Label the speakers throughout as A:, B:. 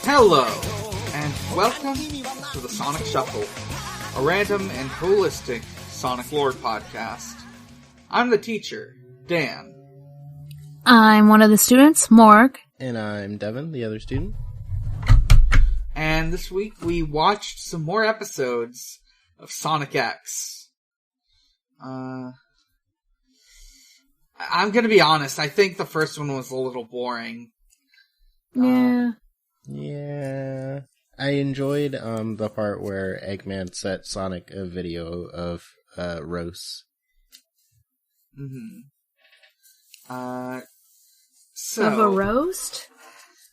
A: Hello, and welcome to the Sonic Shuffle, a random and holistic Sonic lore podcast. I'm the teacher, Dan.
B: I'm one of the students, Morg.
C: And I'm Devin, the other student.
A: And this week we watched some more episodes of Sonic X. I'm gonna be honest, I think the first one was a little boring.
C: Yeah. I enjoyed the part where Eggman sent Sonic a video of roasts.
A: So,
B: Of a roast?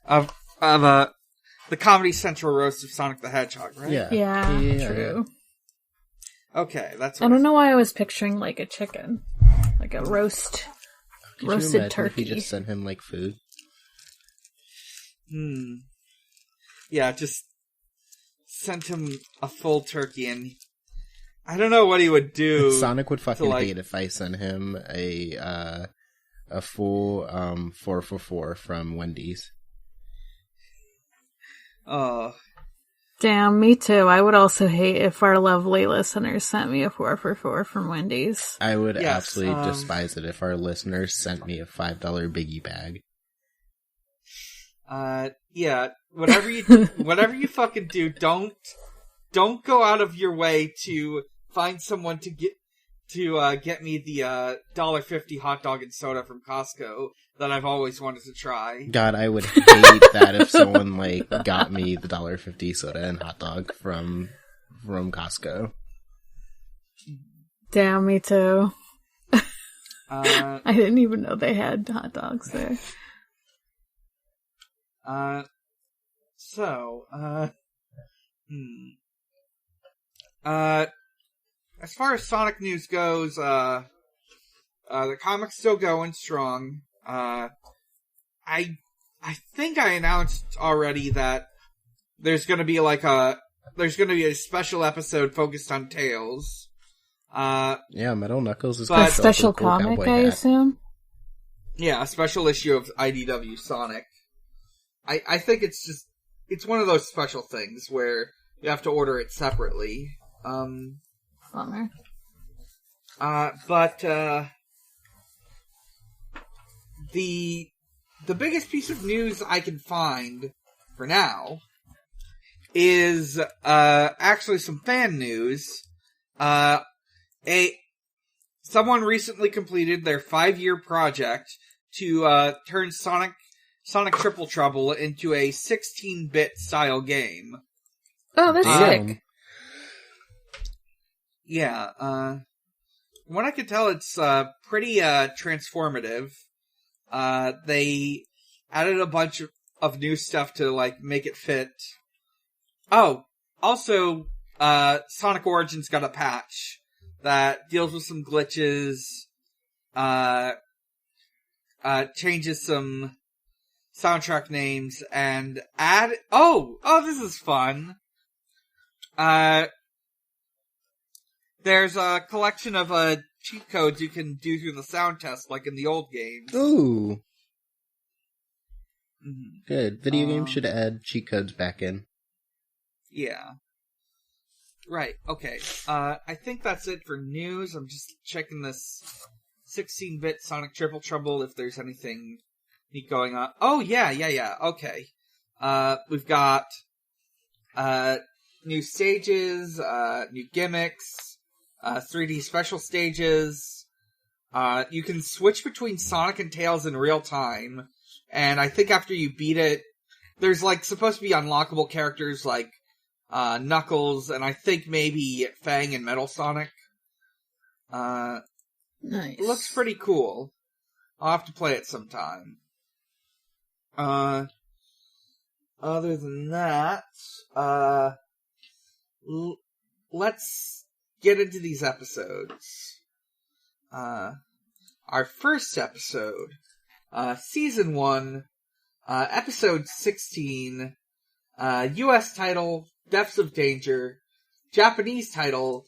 A: Of the Comedy Central roast of Sonic the Hedgehog, right?
B: Yeah. True.
A: Okay, that's
B: I don't know why I was picturing like a chicken. Like a roasted turkey.
C: If he just sent him like food?
A: Yeah, just sent him a full turkey, and I don't know what he would do.
C: Sonic would fucking hate if I sent him a full 4 for 4 from Wendy's.
A: Oh.
B: Damn, me too. I would also hate if our lovely listeners sent me a 4 for 4 from Wendy's.
C: I would absolutely despise it if our listeners sent me a $5 Biggie bag.
A: Yeah, whatever you fucking do, don't go out of your way to find someone to get me the $1.50 hot dog and soda from Costco that I've always wanted to try.
C: God, I would hate that if someone got me the $1.50 soda and hot dog from Costco.
B: Damn, me too. I didn't even know they had hot dogs there.
A: As far as Sonic news goes, the comic's still going strong. I think I announced already that there's gonna be a special episode focused on Tails.
C: Yeah, Metal Knuckles is
B: a special comic, I assume?
A: Yeah, a special issue of IDW Sonic. I think it's one of those special things where you have to order it separately.
B: Bummer.
A: But the biggest piece of news I can find for now is actually some fan news. Someone recently completed their 5-year project to turn Sonic Triple Trouble into a 16-bit style game.
B: Oh, that's sick.
A: Yeah, from what I can tell, it's pretty transformative. They added a bunch of new stuff to make it fit. Oh, also, Sonic Origins got a patch that deals with some glitches, changes some soundtrack names, and this is fun. There's a collection of cheat codes you can do through the sound test, like in the old games.
C: Ooh. Good. Video games should add cheat codes back in.
A: Yeah. Right, okay. I think that's it for news. I'm just checking this 16-bit Sonic Triple Trouble if there's anything neat going on. Oh, yeah, okay. We've got new stages, new gimmicks, 3D special stages. You can switch between Sonic and Tails in real time, and I think after you beat it, there's supposed to be unlockable characters like Knuckles, and I think maybe Fang and Metal Sonic.
B: Nice.
A: It looks pretty cool. I'll have to play it sometime. Other than that, let's get into these episodes. Our first episode, Season 1, Episode 16, US title, Depths of Danger, Japanese title,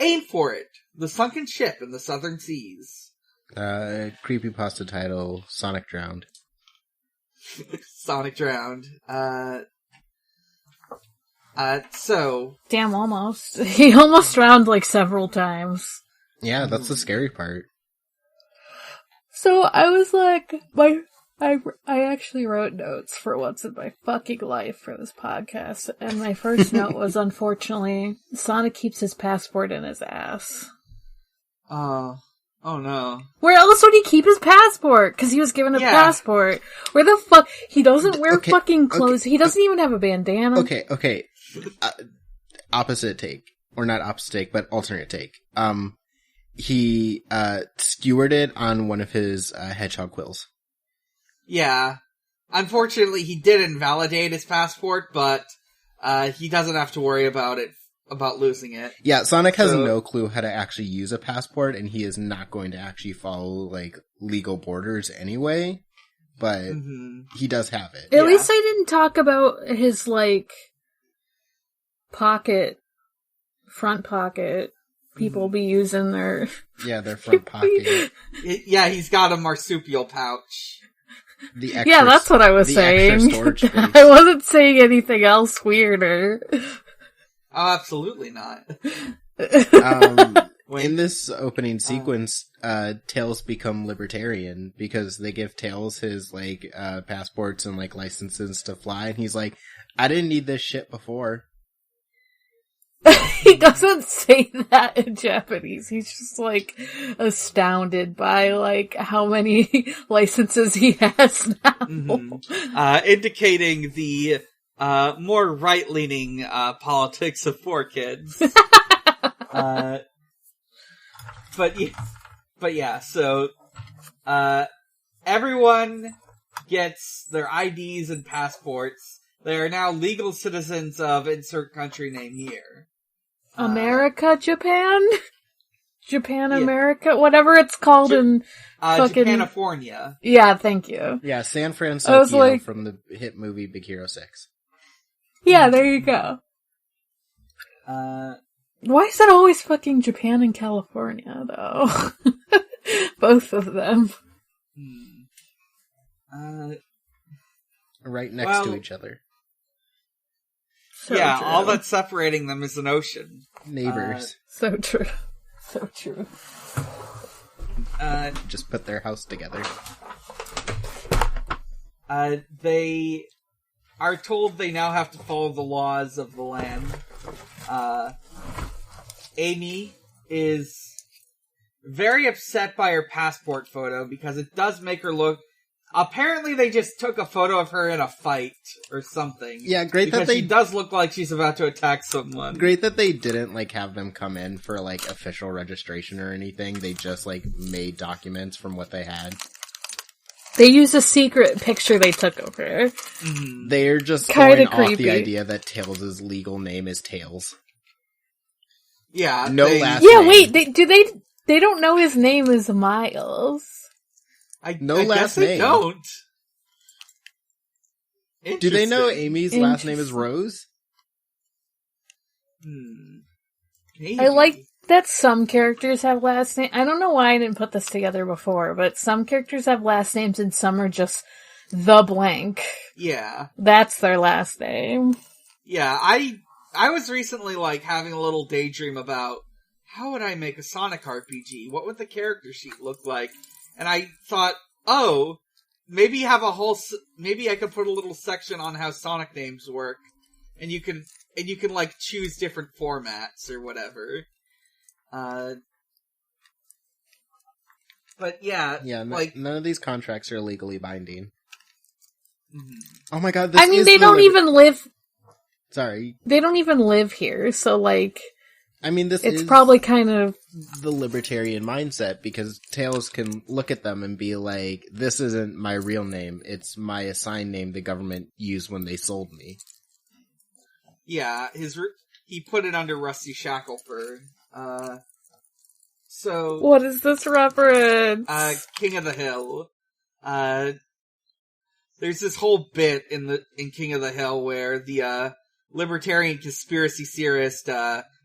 A: Aim for it. The sunken ship in the southern seas.
C: Creepypasta title, Sonic Drowned.
A: Sonic Drowned. So...
B: Damn, almost. He almost drowned, like, several times.
C: Yeah, that's the scary part.
B: So, I was like, I actually wrote notes for once in my fucking life for this podcast, and my first note was, unfortunately, Sonic keeps his passport in his ass.
A: Oh no.
B: Where else would he keep his passport? Because he was given a passport. Where the fuck? He doesn't wear fucking clothes. He doesn't even have a bandana.
C: Okay. Opposite take. Or not opposite take, but alternate take. He skewered it on one of his hedgehog quills.
A: Yeah. Unfortunately, he did invalidate his passport, but he doesn't have to worry about losing it.
C: Yeah, Sonic has no clue how to actually use a passport, and he is not going to actually follow, like, legal borders anyway, but he does have it.
B: At least I didn't talk about his, like, front pocket. People be using their...
C: Yeah, their front pocket.
A: He's got a marsupial pouch.
B: Yeah, that's what I was saying. I wasn't saying anything else weirder.
A: Oh, absolutely not.
C: In this opening sequence, Tails become libertarian because they give Tails his, like, passports and, like, licenses to fly, and he's like, I didn't need this shit before.
B: He doesn't say that in Japanese. He's just, like, astounded by, like, how many licenses he has now.
A: Indicating the more right-leaning politics of 4Kids. But yeah, so everyone gets their IDs and passports. They are now legal citizens of insert country name here.
B: America, Japan? Japan, America? Whatever it's called in fucking...
A: Japanifornia.
B: Yeah, thank you.
C: Yeah, San Francisco from the hit movie Big Hero 6.
B: Yeah, there you go. Why is it always fucking Japan and California, though? Both of them.
C: Right next to each other.
A: So true. All that's separating them is an ocean.
C: Neighbors.
B: So true. So true.
C: Just put their house together.
A: They are told they now have to follow the laws of the land. Amy is very upset by her passport photo because it does make her look... Apparently they just took a photo of her in a fight or something.
C: Yeah, great that
A: she does look like she's about to attack someone.
C: Great that they didn't, like, have them come in for, like, official registration or anything. They just, like, made documents from what they had.
B: They used a secret picture they took of her.
C: Mm-hmm. They're just
B: Kinda
C: going
B: creepy.
C: off the idea that Tails' legal name is Tails.
A: Yeah.
C: No last
B: Yeah,
C: name.
B: wait, they don't know his name is Miles.
A: I
C: last
A: guess they
C: name.
A: don't.
C: Do they know Amy's last name is Rose?
A: Maybe.
B: I like that some characters have last names. I don't know why I didn't put this together before, but some characters have last names and some are just the blank.
A: Yeah.
B: That's their last name.
A: Yeah, I was recently, like, having a little daydream about how would I make a Sonic RPG? What would the character sheet look like? And I thought, maybe maybe I could put a little section on how Sonic names work, and you can like choose different formats or whatever. But yeah, like
C: none of these contracts are legally binding.
A: Mm-hmm.
C: Oh my god!
B: I mean, they don't even live.
C: Sorry,
B: they don't even live here, so like.
C: I mean,
B: it's probably kind of
C: the libertarian mindset, because Tails can look at them and be like, this isn't my real name, it's my assigned name the government used when they sold me.
A: Yeah, he put it under Rusty Shackleford. So...
B: What is this reference?
A: King of the Hill. There's this whole bit in King of the Hill where the libertarian conspiracy theorist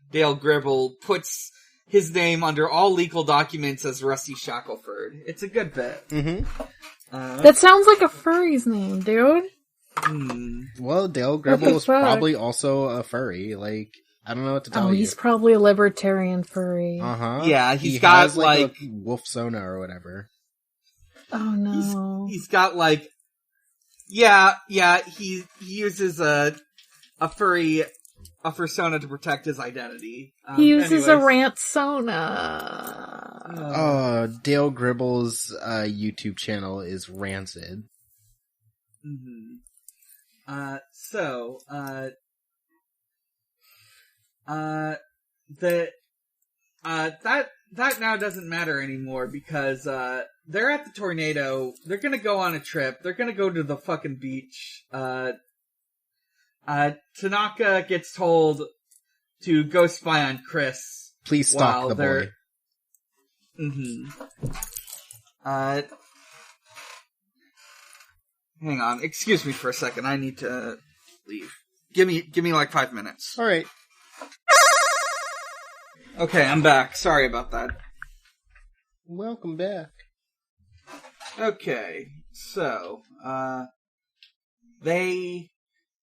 A: Dale Gribble puts his name under all legal documents as Rusty Shackleford. It's a good bit.
C: Mm-hmm.
B: That sounds like a furry's name, dude.
C: Well, Dale Gribble is probably also a furry. Like, I don't know what to tell you.
B: He's probably a libertarian furry.
C: Uh-huh.
A: Yeah,
C: he got like a wolf sona or whatever.
B: Oh no.
A: He's got like, he uses a fursona to protect his identity.
B: He uses a rant sona.
C: Dale Gribble's YouTube channel is Rancid.
A: Mm-hmm. That now doesn't matter anymore because, they're at the tornado, they're gonna go on a trip, they're gonna go to the fucking beach, Tanaka gets told to go spy on Chris.
C: Please stalk the boy.
A: Hang on, excuse me for a second, I need to leave. Give me like 5 minutes.
C: Alright.
A: Okay, I'm back. Sorry about that.
C: Welcome back.
A: Okay, so, they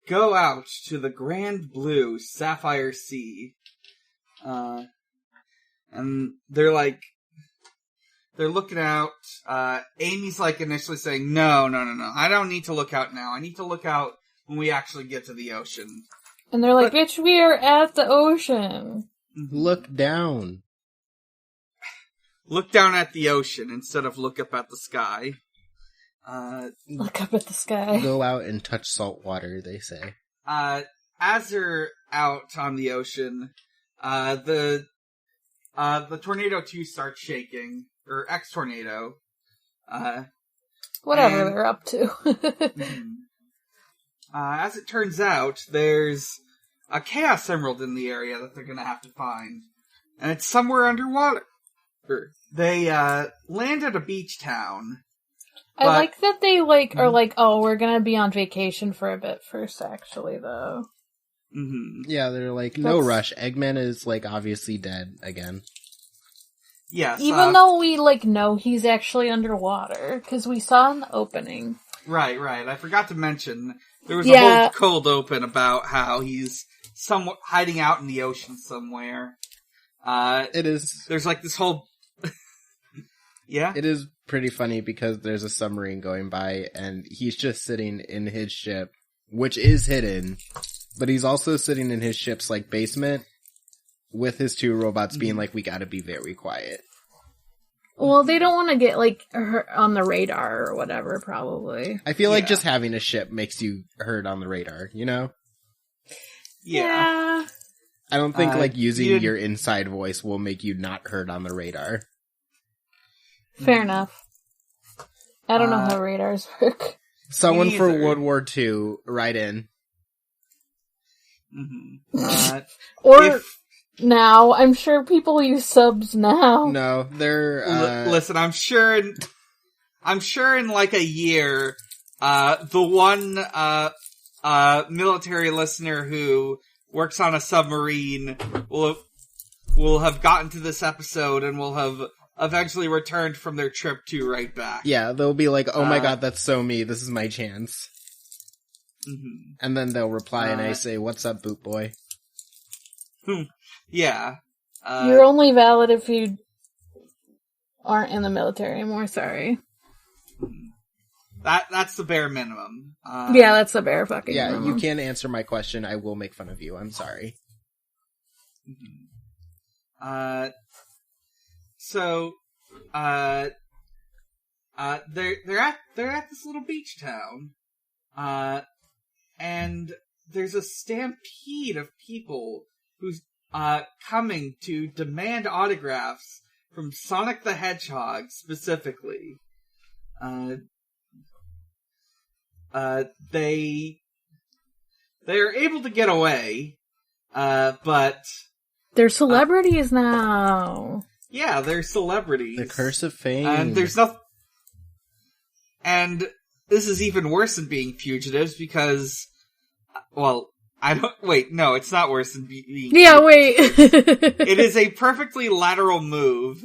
A: go out to the grand blue sapphire sea, and they're looking out, Amy's like initially saying, no, I don't need to look out now, I need to look out when we actually get to the ocean.
B: And they're like, bitch, we are at the ocean.
C: Look down.
A: Look down at the ocean instead of look up at the sky.
B: Look up at the sky.
C: Go out and touch salt water, they say.
A: As they're out on the ocean, the tornado 2 starts shaking, or X-tornado.
B: Whatever they're up to.
A: As it turns out, there's a Chaos Emerald in the area that they're gonna have to find. And it's somewhere underwater. They, land at a beach town.
B: I like that they, are like, oh, we're gonna be on vacation for a bit first, actually, though.
A: Mm-hmm.
C: Yeah, they're like, no rush. Eggman is, obviously dead again.
A: Yes.
B: Even though we, know he's actually underwater, because we saw in the opening.
A: Right. I forgot to mention, there was a whole cold open about how he's somewhat hiding out in the ocean somewhere.
C: It is.
A: There's this whole... Yeah?
C: It is pretty funny because there's a submarine going by and he's just sitting in his ship, which is hidden, but he's also sitting in his ship's, basement with his 2 robots being we gotta be very quiet.
B: Well, they don't want to get, hurt on the radar or whatever, probably.
C: I feel like just having a ship makes you heard on the radar, you know?
A: Yeah.
C: I don't think, using your inside voice will make you not heard on the radar.
B: Fair enough. I don't know how radars work.
C: Someone for World War II, write in.
A: Mm-hmm.
B: Now, I'm sure people use subs now.
C: No, they're,
A: listen, I'm sure in a year, the one, military listener who works on a submarine will have gotten to this episode and will have eventually returned from their trip to right back.
C: Yeah, they'll be like, oh my god, that's so me, this is my chance.
A: Mm-hmm.
C: And then they'll reply and I say, what's up, boot boy?
A: Yeah.
B: You're only valid if you aren't in the military anymore, sorry.
A: That's the bare minimum.
B: Yeah, that's the bare fucking minimum.
C: You can't answer my question, I will make fun of you, I'm sorry.
A: Mm-hmm. So, they're at this little beach town, and there's a stampede of people who's, coming to demand autographs from Sonic the Hedgehog, specifically. They're able to get away, but...
B: They're celebrities now.
A: Yeah, they're celebrities.
C: The curse of fame.
A: And there's nothing... And this is even worse than being fugitives because, well, No, it's not worse than being...
B: Yeah, wait.
A: It is a perfectly lateral move.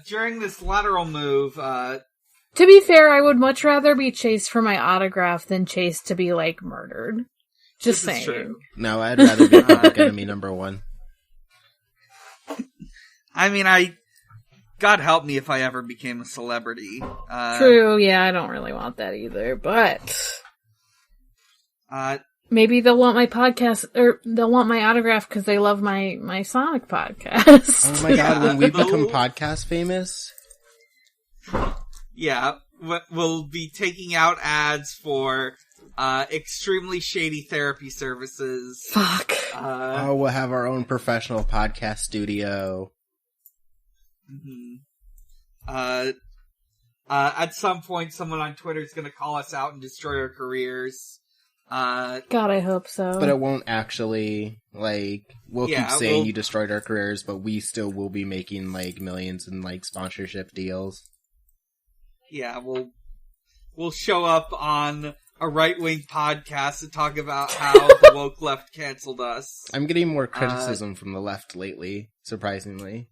A: During this lateral move,
B: to be fair, I would much rather be chased for my autograph than chased to be, like, murdered. Just saying.
A: True.
C: No, I'd rather be public enemy number one.
A: I mean, God help me if I ever became a celebrity.
B: True, yeah, I don't really want that either, but... maybe they'll want my podcast, or they'll want my autograph because they love my Sonic podcast.
C: Oh my god, when we become podcast famous?
A: Yeah, we'll be taking out ads for extremely shady therapy services.
B: Fuck.
C: We'll have our own professional podcast studio.
A: At some point, someone on Twitter is going to call us out and destroy our careers.
B: God, I hope so.
C: But it won't actually, like, we'll keep saying you destroyed our careers, but we still will be making, like, millions in, like, sponsorship deals.
A: Yeah, we'll show up on a right-wing podcast to talk about how the woke left canceled us.
C: I'm getting more criticism from the left lately, surprisingly.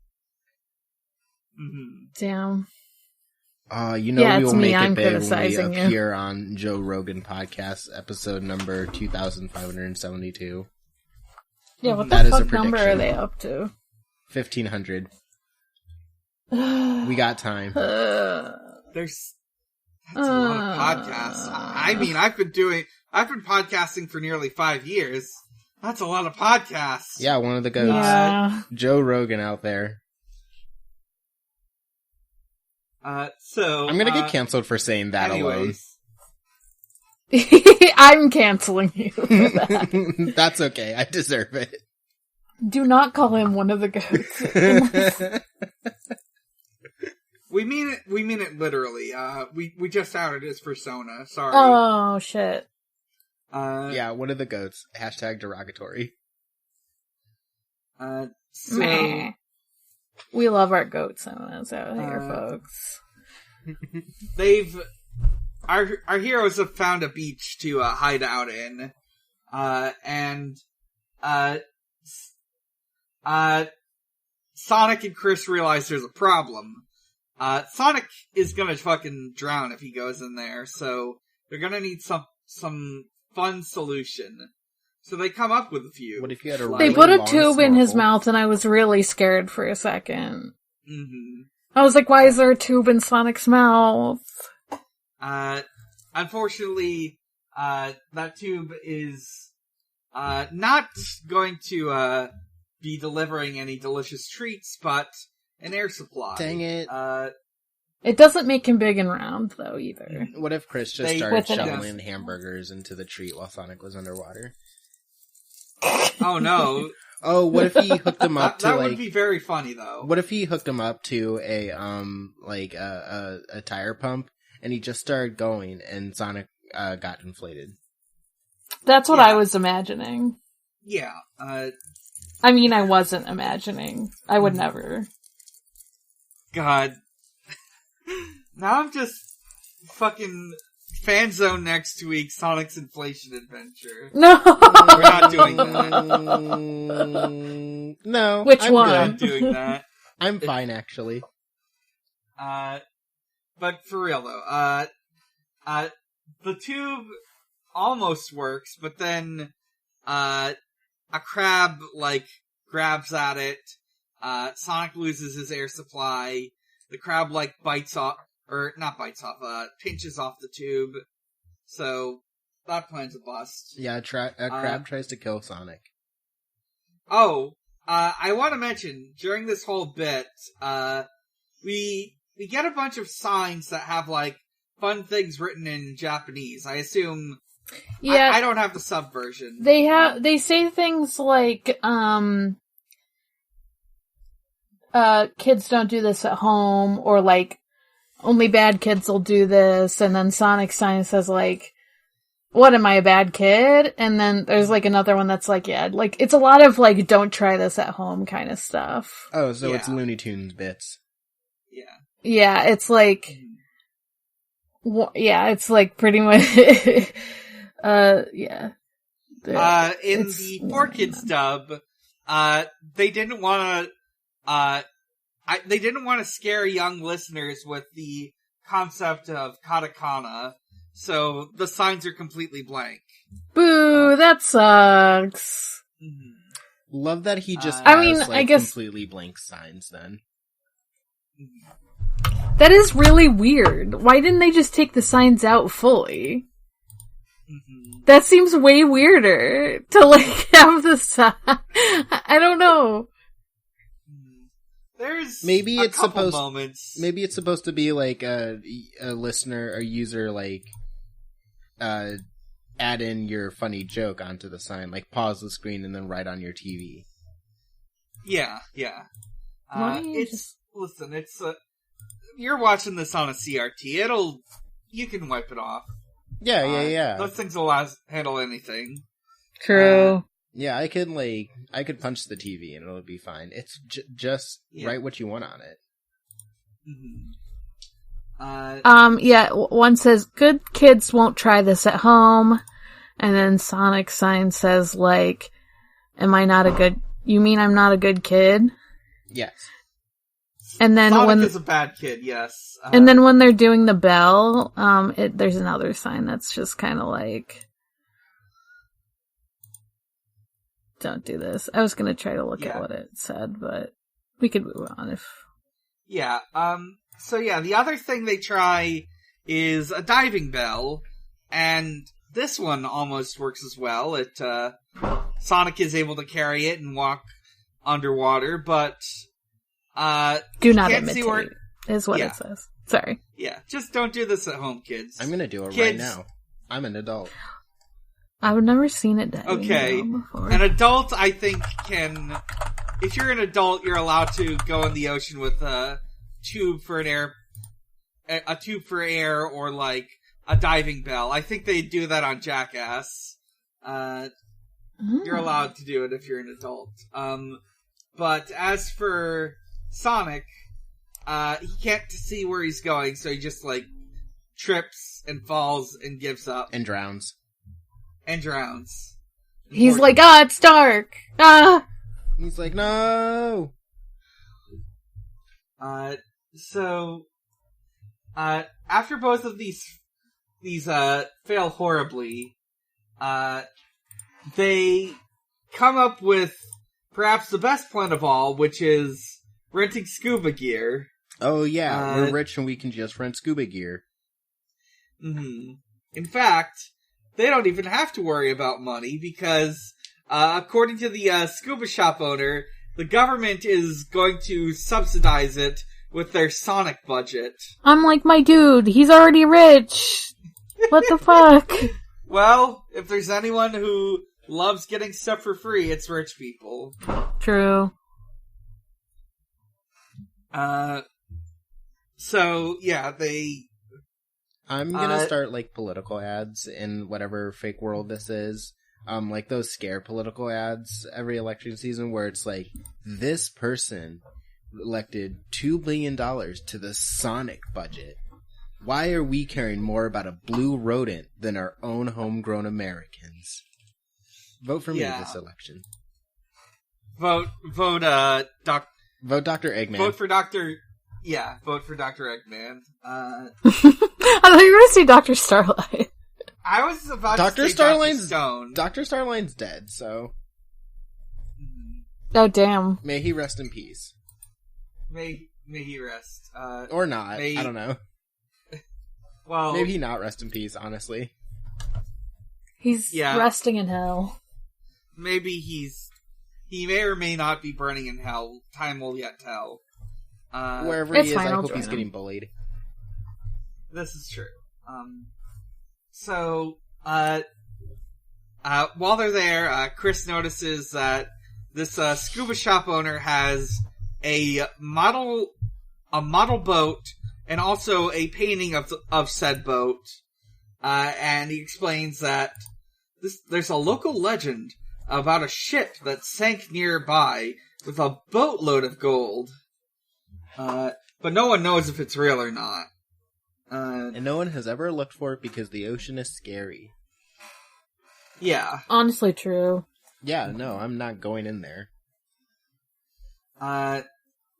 B: Damn.
C: We will make it big when we
B: you.
C: appear on Joe Rogan podcast, episode number 2572.
B: Yeah, what the fuck number are they up to?
C: 1500. We got time.
A: That's a lot of podcasts. I mean, I've been podcasting for nearly 5 years. That's a lot of podcasts.
C: Yeah, one of the goats.
B: Yeah.
C: Joe Rogan out there.
A: I'm
C: gonna get canceled for saying that alone.
B: I'm canceling you for that.
C: That's okay. I deserve it.
B: Do not call him one of the goats.
A: We mean it literally. We just outed his persona. Sorry.
B: Oh, shit.
C: Yeah, one of the goats. Hashtag derogatory.
B: Meh. We love our goats out here, folks.
A: Our heroes have found a beach to hide out in, and Sonic and Chris realize there's a problem. Sonic is gonna fucking drown if he goes in there, so they're gonna need some fun solution. So they come up with a few.
C: What if you had a
B: They put a tube in his mouth, and I was really scared for a second. I was like, why is there a tube in Sonic's mouth?
A: Unfortunately, that tube is not going to be delivering any delicious treats, but an air supply.
C: Dang it.
B: It doesn't make him big and round, though, either.
C: What if Chris just started shoveling hamburgers into the treat while Sonic was underwater?
A: Oh no!
C: Oh, what if he hooked him up to
A: that would be very funny though.
C: What if he hooked him up to a tire pump and he just started going and Sonic got inflated?
B: That's what I was imagining.
A: Yeah.
B: I mean, I wasn't imagining. I would never.
A: God. Now I'm just fucking fan zone next week, Sonic's Inflation Adventure.
B: No!
A: We're not doing that.
C: No.
B: Which
C: I'm
B: one?
A: We're not doing that.
C: I'm fine, actually.
A: But for real though, the tube almost works, but then, a crab, grabs at it, Sonic loses his air supply, the crab, pinches off the tube, so that plan's a bust.
C: Yeah, a crab tries to kill Sonic.
A: I want to mention, during this whole bit, we get a bunch of signs that have, fun things written in Japanese. I assume...
B: Yeah.
A: I don't have the sub version.
B: They say things like, kids don't do this at home, or only bad kids will do this, and then Sonic's sign says what, am I a bad kid? And then there's another one that's it's a lot of don't try this at home kind of stuff.
C: Oh, so it's Looney Tunes bits.
A: Yeah.
B: Yeah, it's Yeah, it's like pretty much. Yeah.
A: In the 4Kids dub, they didn't want to scare young listeners with the concept of katakana, so the signs are completely blank.
B: Boo, that sucks.
C: Love that he just
B: I guess
C: completely blank signs then.
B: That is really weird. Why didn't they just take the signs out fully? That seems way weirder to, like, have the sign. I don't know.
A: There's
C: maybe it's supposed
A: moments.
C: Maybe it's supposed to be like a listener, a user, like, add in your funny joke onto the sign, like pause the screen and then write on your TV.
A: Yeah. Listen, you're watching this on a CRT. You can wipe it off.
C: Yeah.
A: Those things will handle anything.
B: True.
C: Yeah, I could punch the TV and it'll be fine. It's just write what you want on it.
B: Yeah, one says, good kids won't try this at home. And then Sonic sign says, like, you mean I'm not a good kid?
C: Yes.
B: And then
A: Sonic is a bad kid, yes.
B: And then when they're doing the bell, there's another sign that's just kind of like, don't do this. I was going to try to look at what it said, but we could move on if...
A: Yeah, so yeah, the other thing they try is a diving bell, and this one almost works as well. Sonic is able to carry it and walk underwater, but
B: do not imitate, is what it says. Sorry.
A: Yeah, just don't do this at home, kids.
C: I'm gonna do it right now. I'm an adult.
B: I've never seen it diving
A: okay,
B: before. An
A: adult, I think, can... If you're an adult, you're allowed to go in the ocean with a tube for air, or like a diving bell. I think they do that on Jackass. You're allowed to do it if you're an adult. But as for Sonic, he can't see where he's going, so he just like trips and falls and gives up
C: and drowns.
B: He's like, it's dark.
C: He's like, no.
A: So, after both of these fail horribly, they come up with perhaps the best plan of all, which is renting scuba gear.
C: Oh yeah, we're rich and we can just rent scuba gear.
A: In fact, they don't even have to worry about money because, according to the scuba shop owner, the government is going to subsidize it with their Sonic budget.
B: I'm like, my dude, he's already rich. What the fuck?
A: Well, if there's anyone who loves getting stuff for free, it's rich people.
B: True.
A: So, yeah,
C: I'm gonna start, like, political ads in whatever fake world this is. Like those scare political ads every election season where it's like, this person elected $2 billion to the Sonic budget. Why are we caring more about a blue rodent than our own homegrown Americans? Vote for me this election.
A: Vote Dr.
C: Eggman.
A: Vote for Dr. Eggman.
B: I thought you were going to say Dr. Starlight.
A: I was about
C: Dr.
A: to say
C: Starline's,
A: Dr. Stone.
C: Dr. Starline's dead, so...
B: Oh, damn.
C: May he rest in peace.
A: May he rest.
C: Or not. I don't know.
A: Well,
C: maybe he not rest in peace, honestly.
B: He's resting in hell.
A: Maybe he may or may not be burning in hell. Time will yet tell.
C: Wherever he is, I hope he's getting bullied.
A: This is true. So, while they're there, Chris notices that this scuba shop owner has a model boat and also a painting of said boat. And he explains that there's a local legend about a ship that sank nearby with a boatload of gold. But no one knows if it's real or not.
C: And no one has ever looked for it because the ocean is scary.
A: Yeah.
B: Honestly true.
C: Yeah, no, I'm not going in there.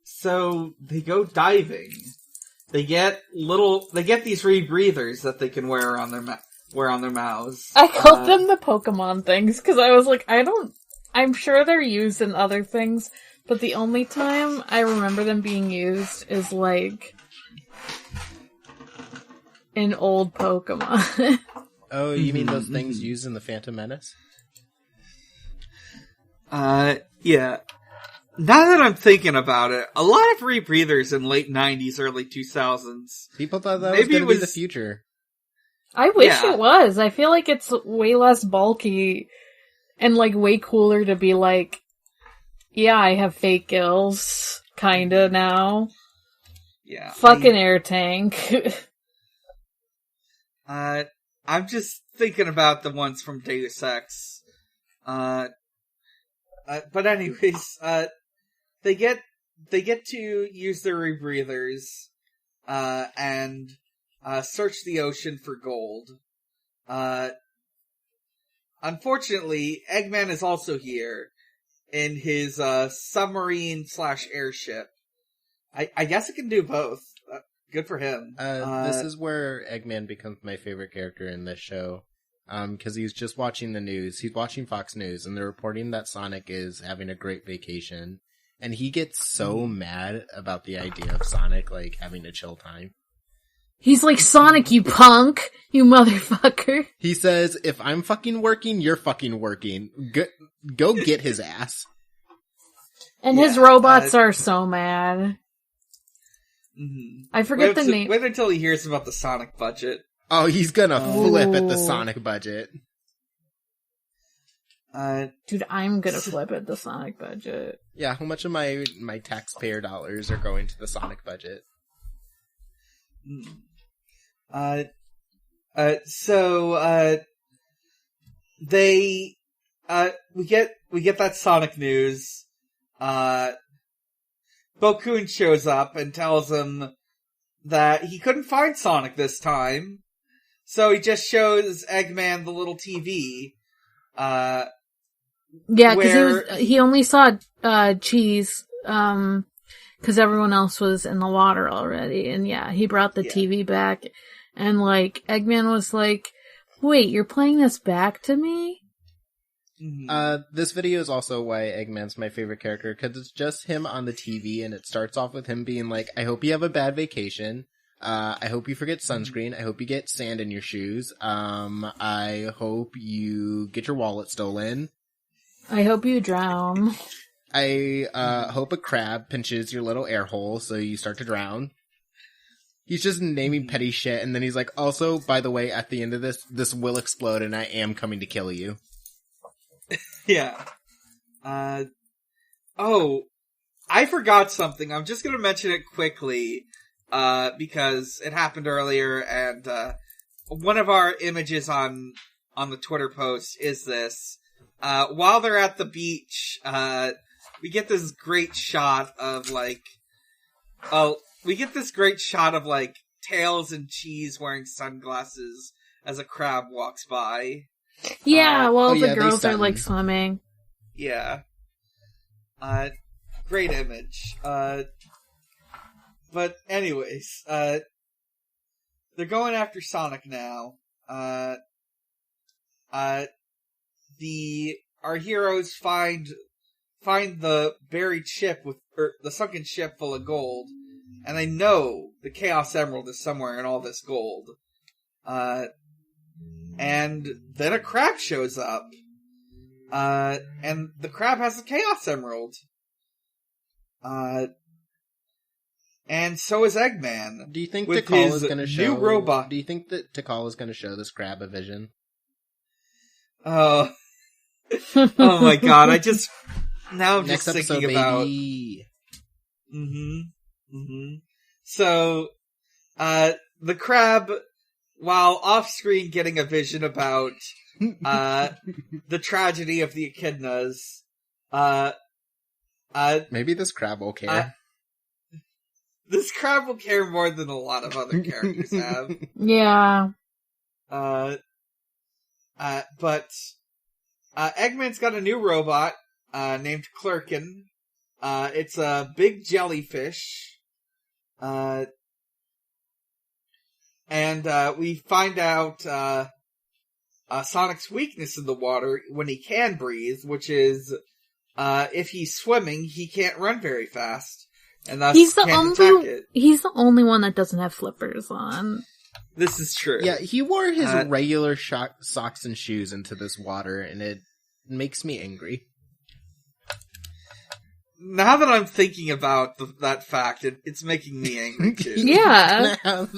A: So they go diving. They get these rebreathers that they can wear on their mouths.
B: I called them the Pokemon things, because I was like, I'm sure they're used in other things, but the only time I remember them being used is, like, in old Pokemon.
C: Oh, you mean those things used in the Phantom Menace?
A: Yeah. Now that I'm thinking about it, a lot of rebreathers in late 90s, early 2000s.
C: People thought that was going to be the future.
B: I wish it was. I feel like it's way less bulky and, like, way cooler to be like, yeah, I have fake gills, kinda now.
A: Yeah.
B: Fucking air tank.
A: I'm just thinking about the ones from Deus Ex. But anyways, they get to use their rebreathers, and search the ocean for gold. Unfortunately, Eggman is also here in his submarine/airship. I guess it can do both. Good for him.
C: This is where Eggman becomes my favorite character in this show. Because he's just watching the news. He's watching Fox News, and they're reporting that Sonic is having a great vacation. And he gets so mad about the idea of Sonic, like, having a chill time.
B: He's like, Sonic, you punk! You motherfucker!
C: He says, if I'm fucking working, you're fucking working. Go get his ass.
B: And his robots are so mad.
A: Mm-hmm.
B: I forget the name.
A: Wait until he hears about the Sonic budget.
C: Oh, he's gonna flip at the Sonic budget.
B: Dude, I'm gonna flip at the Sonic budget.
C: Yeah, how much of my taxpayer dollars are going to the Sonic budget?
A: We get that Sonic news. Bokoon shows up and tells him that he couldn't find Sonic this time. So he just shows Eggman the little TV.
B: Yeah, because he only saw Cheese, because everyone else was in the water already. And yeah, he brought the TV back. And, like, Eggman was like, wait, you're playing this back to me?
C: This video is also why Eggman's my favorite character, because it's just him on the TV, and it starts off with him being like, I hope you have a bad vacation. I hope you forget sunscreen. I hope you get sand in your shoes. I hope you get your wallet stolen.
B: I hope you drown.
C: I hope a crab pinches your little air hole so you start to drown. He's just naming petty shit, and then he's like, also, by the way, at the end of this will explode, and I am coming to kill you.
A: Yeah. Oh, I forgot something. I'm just gonna mention it quickly, because it happened earlier, and, one of our images on the Twitter post is this. While they're at the beach, we get this great shot of, like, Tails and Cheese wearing sunglasses as a crab walks by.
B: Yeah, the girls are, like, swimming.
A: Yeah. Great image. But anyways, they're going after Sonic now. Our heroes find the buried ship the sunken ship full of gold, and they know the Chaos Emerald is somewhere in all this gold. And then a crab shows up. And the crab has the Chaos Emerald. And so is Eggman.
C: Do you think Tikal is going to show
A: new robot?
C: Do you think that Tikal is going to show this crab a vision?
A: Oh. Oh my god, I'm just
C: Next
A: thinking
C: episode,
A: about...
C: baby.
A: So, the crab, while off-screen getting a vision about, the tragedy of the echidnas,
C: maybe this crab will care.
A: This crab will care more than a lot of other characters have.
B: Yeah.
A: But Eggman's got a new robot, named Clerkin. It's a big jellyfish. And we find out, Sonic's weakness in the water when he can breathe, which is, if he's swimming, he can't run very fast. And thus can't attack it.
B: He's the only one that doesn't have flippers on.
A: This is true.
C: Yeah, he wore his regular socks and shoes into this water, and it makes me angry.
A: Now that I'm thinking about that fact, it's making me angry too.
B: Yeah.
C: He's gonna have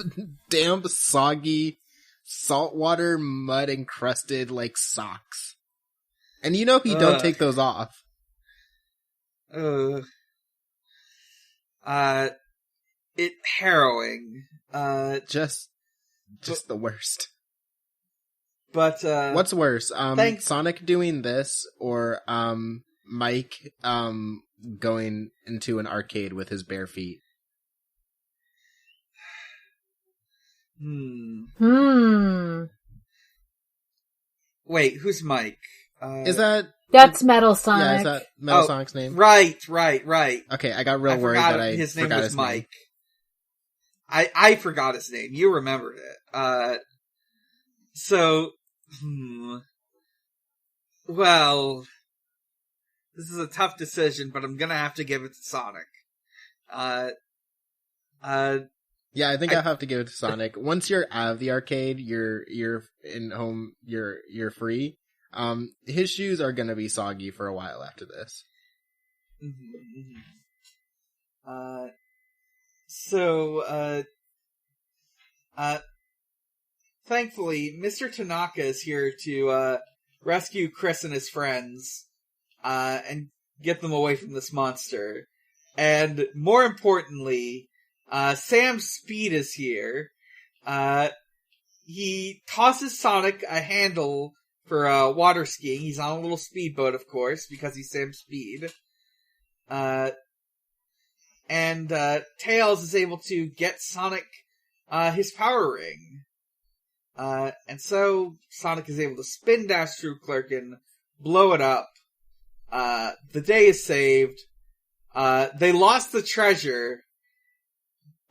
C: damp, soggy, saltwater, mud encrusted like socks, and you know he don't take those off.
A: It harrowing.
C: Just the worst.
A: But
C: what's worse, Sonic doing this or Mike going into an arcade with his bare feet?
A: Wait, who's Mike?
B: That's Metal Sonic.
C: Yeah, is that Metal Sonic's name?
A: Right.
C: Okay, I got real worried that
A: his name
C: forgot
A: was
C: his
A: Mike.
C: Name.
A: I forgot his name. You remembered it. Well, this is a tough decision, but I'm gonna have to give it to Sonic.
C: Yeah, I think I'll have to give it to Sonic. Once you're out of the arcade, you're in home, you're free. His shoes are gonna be soggy for a while after this.
A: Thankfully, Mr. Tanaka is here to, rescue Chris and his friends, and get them away from this monster. And more importantly, Sam Speed is here. He tosses Sonic a handle for water skiing. He's on a little speedboat, of course, because he's Sam Speed. And Tails is able to get Sonic his power ring. And so Sonic is able to spin dash through Clerkin, blow it up. The day is saved. They lost the treasure,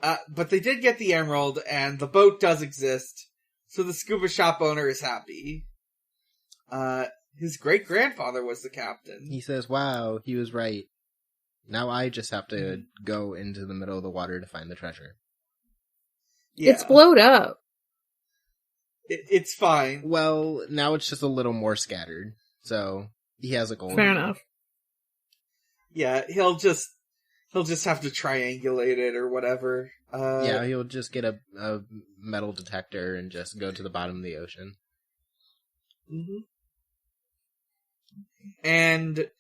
A: but they did get the emerald, and the boat does exist, so the scuba shop owner is happy. His great-grandfather was the captain.
C: He says, wow, he was right. Now I just have to go into the middle of the water to find the treasure.
B: Yeah. It's blowed up.
A: It's fine.
C: Well, now it's just a little more scattered, so he has a goal.
B: Fair enough.
A: Yeah, he'll just have to triangulate it or whatever.
C: Yeah, he'll just get a metal detector and just go to the bottom of the ocean.
A: And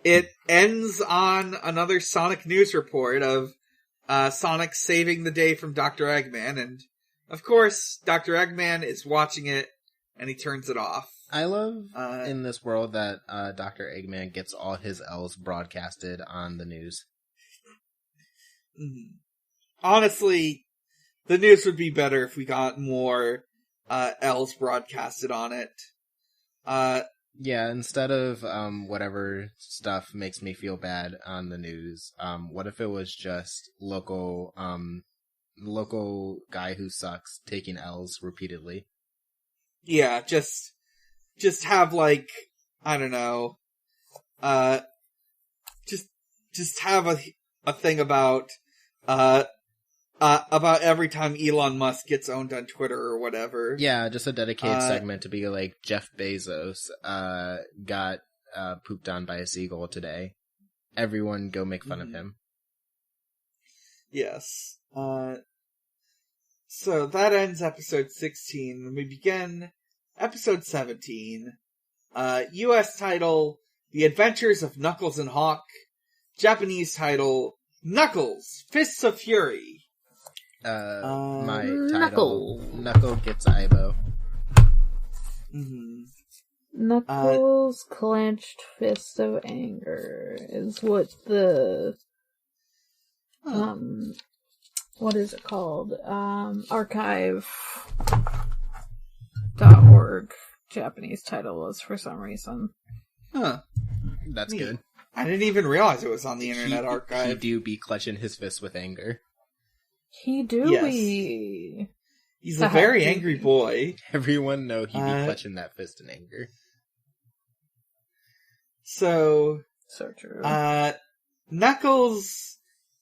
A: it ends on another Sonic news report of Sonic saving the day from Dr. Eggman, and of course, Dr. Eggman is watching it, and he turns it off.
C: I love in this world that Dr. Eggman gets all his L's broadcasted on the news.
A: Honestly, the news would be better if we got more L's broadcasted on it.
C: Yeah, instead of whatever stuff makes me feel bad on the news, what if it was just local guy who sucks taking L's repeatedly?
A: Yeah, just have, like, I don't know, just have a thing about every time Elon Musk gets owned on Twitter or whatever.
C: Yeah, just a dedicated segment to be like, Jeff Bezos got pooped on by a seagull today. Everyone go make fun of him.
A: Yes. So that ends episode 16, and we begin episode 17. US title, The Adventures of Knuckles and Hawk. Japanese title, Knuckles, Fists of Fury.
C: My title, Knuckle gets Aibo.
B: Knuckles' clenched fist of anger is what the what is it called? Archive.org. Japanese title was for some reason.
A: Huh.
C: That's
A: Neat.
C: good.
A: I didn't even realize it was on the Internet
C: He
A: Archive.
C: do be clutching his fist with anger.
B: He do be.
A: He's a very angry boy.
C: Everyone know he be clutching that fist in anger.
A: So
B: true.
A: Knuckles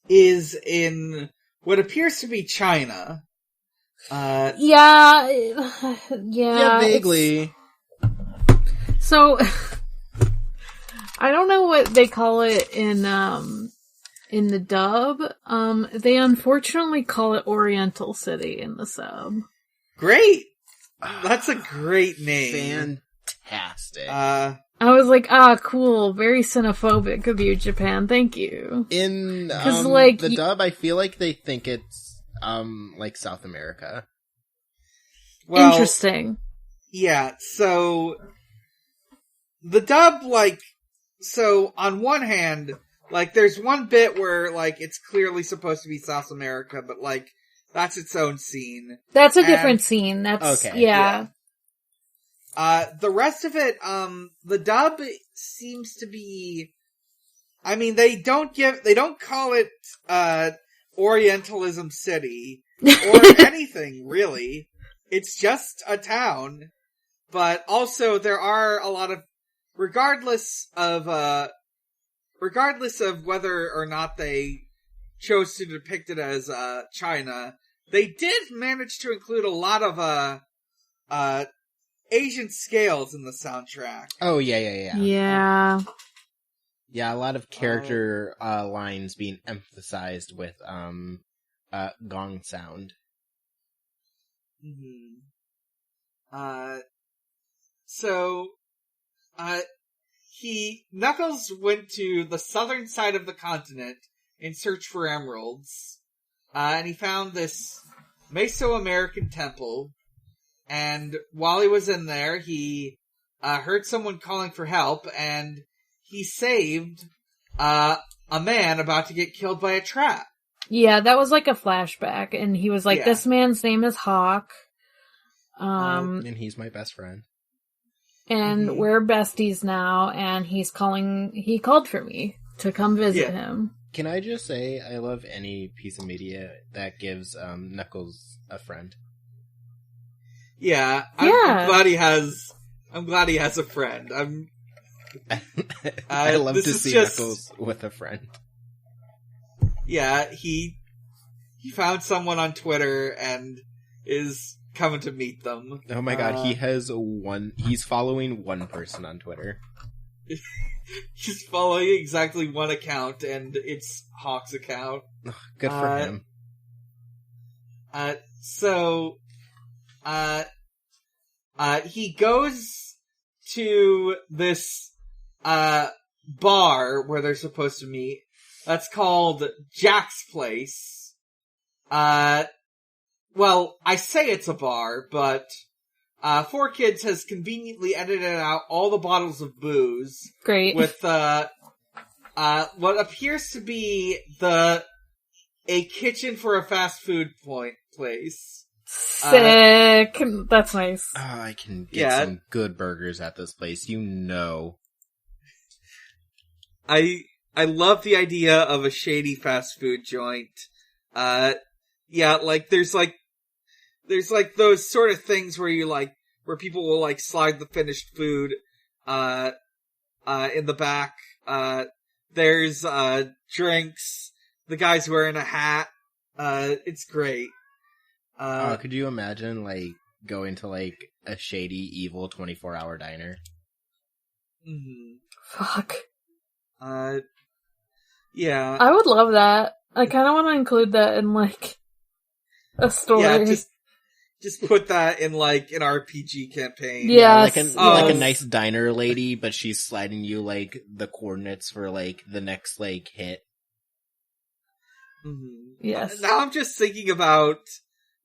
A: is in what appears to be China.
B: Yeah,
C: vaguely.
B: So, I don't know what they call it in the dub. They unfortunately call it Oriental City in the sub.
A: Great! That's a great name.
C: Fantastic.
B: I was like, cool, very xenophobic of you, Japan, thank you.
C: In the dub, I feel like they think it's like South America.
A: Well,
B: interesting.
A: Yeah, so the dub, so on one hand, there's one bit where, it's clearly supposed to be South America, but, that's its own scene.
B: That's a different scene. That's,
C: okay.
B: Yeah.
A: The rest of it, the dub seems to be, I mean, they don't call it, Orientalism City, or anything, really. It's just a town. But also, there are a lot of, regardless of whether or not they chose to depict it as, China, they did manage to include a lot of, Asian scales in the soundtrack.
C: Oh, yeah.
B: Yeah.
C: Yeah, a lot of character lines being emphasized with gong sound.
A: Mm-hmm. Knuckles went to the southern side of the continent in search for emeralds, and he found this Mesoamerican temple. And while he was in there, he heard someone calling for help, and he saved a man about to get killed by a trap.
B: Yeah, that was like a flashback, and he was like, This man's name is Hawk.
C: And he's my best friend.
B: And we're besties now, and he called for me to come visit him.
C: Can I just say, I love any piece of media that gives Knuckles a friend.
A: Yeah, I'm glad he has a friend.
C: I love to see Knuckles with a friend.
A: Yeah, he found someone on Twitter and is coming to meet them.
C: Oh my god, he's following one person on Twitter.
A: He's following exactly one account, and it's Hawk's account.
C: Good for him.
A: He goes to this, bar where they're supposed to meet. That's called Jack's Place. Well, I say it's a bar, but, 4Kids has conveniently edited out all the bottles of booze.
B: Great.
A: With, what appears to be a kitchen for a fast food place.
B: Sick. That's nice.
C: Oh, I can get some good burgers at this place, you know.
A: I love the idea of a shady fast food joint. There's those sort of things where where people will slide the finished food, in the back. There's, drinks. The guy's wearing a hat. It's great.
C: Could you imagine, going to, a shady, evil 24-hour diner?
A: Mm-hmm.
B: Fuck.
A: Yeah.
B: I would love that. I kind of want to include that in, a story.
A: Yeah, just put that in, an RPG campaign.
B: Yeah,
C: like a nice diner lady, but she's sliding you, the coordinates for, the next, hit.
A: Mm-hmm.
B: Yes.
A: Now I'm just thinking about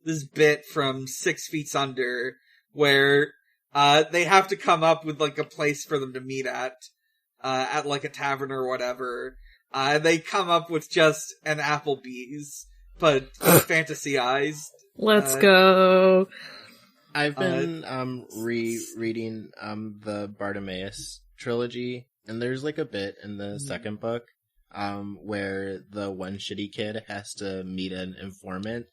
A: this bit from 6 Feet Under, where, they have to come up with, a place for them to meet at a tavern or whatever. They come up with just an Applebee's, but fantasyized.
B: Let's go.
C: I've been rereading the Bartimaeus trilogy, and there's like a bit in the second book where the one shitty kid has to meet an informant,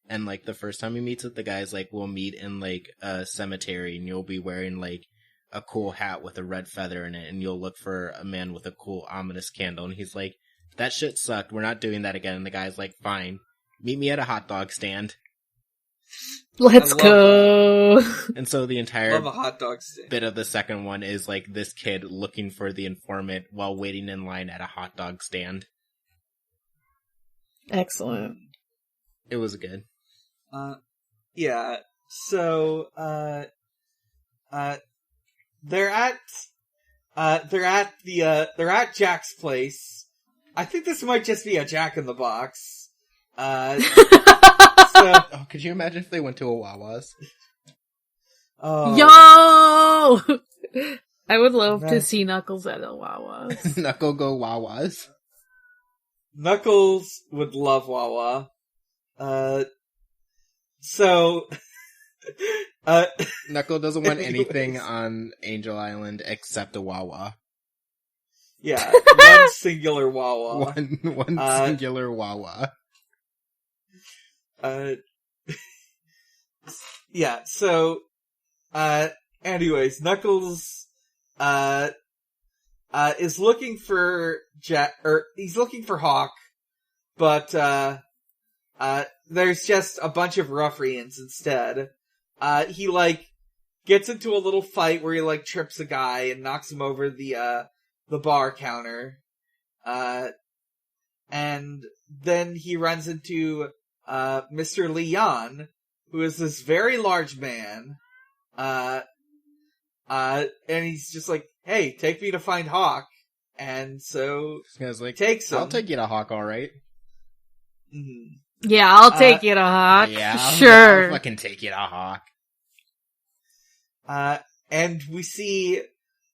C: and like the first time he meets with the guy's like, we'll meet in like a cemetery, and you'll be wearing like a cool hat with a red feather in it, and you'll look for a man with a cool ominous candle. And he's like, that shit sucked, we're not doing that again. And the guy's like, fine, meet me at a hot dog stand.
B: Let's go.
C: And so the entire
A: love a hot dog stand.
C: bit of the second one is like this kid looking for the informant while waiting in line at a hot dog stand.
B: Excellent.
C: It was good.
A: Yeah. So they're at Jack's place. I think this might just be a Jack in the Box.
C: Oh, could you imagine if they went to a Wawa's?
B: Oh. Yo! I would love to see Knuckles at a Wawa's.
C: Knuckle go Wawa's.
A: Knuckles would love Wawa.
C: Knuckle doesn't want anything on Angel Island except a Wawa.
A: Yeah, one singular Wawa.
C: One singular Wawa.
A: Yeah, so, anyways, Knuckles, is looking for he's looking for Hawk, but, there's just a bunch of ruffians instead. He, like, gets into a little fight where he, like, trips a guy and knocks him over the bar counter. And then he runs into, Mr. Leon, who is this very large man, and he's just like, hey, take me to find Hawk. And so,
C: This guy's like,
A: takes him.
C: I'll take you to Hawk, alright?
A: Mm-hmm.
B: Yeah, I'll take you to Hawk.
C: Yeah,
B: Sure.
C: I'll fucking take you to Hawk.
A: And we see,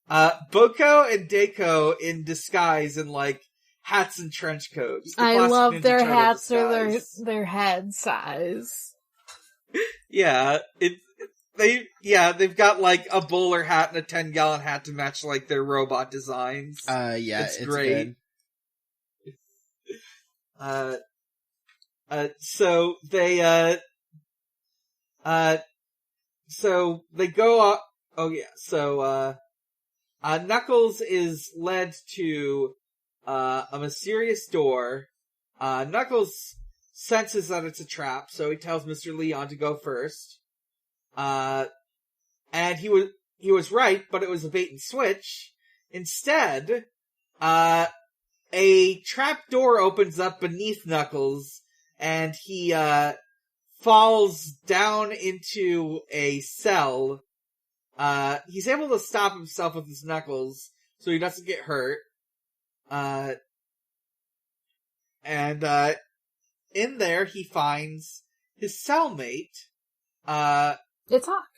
A: Boko and Deiko in disguise in, like, hats and trench coats.
B: I
A: Classic
B: love
A: Ninja
B: their
A: Turtle
B: hats or
A: disguise.
B: their head size.
A: Yeah, they've got, like, a bowler hat and a 10-gallon hat to match, like, their robot designs.
C: Yeah, it's
A: great.
C: good.
A: So they go up. Oh yeah, so, Knuckles is led to, a mysterious door. Knuckles senses that it's a trap, so he tells Mr. Leon to go first. And he was right, but it was a bait and switch. Instead, a trap door opens up beneath Knuckles, and he, falls down into a cell. He's able to stop himself with his knuckles, so he doesn't get hurt. And in there he finds his cellmate.
B: It's Hawk.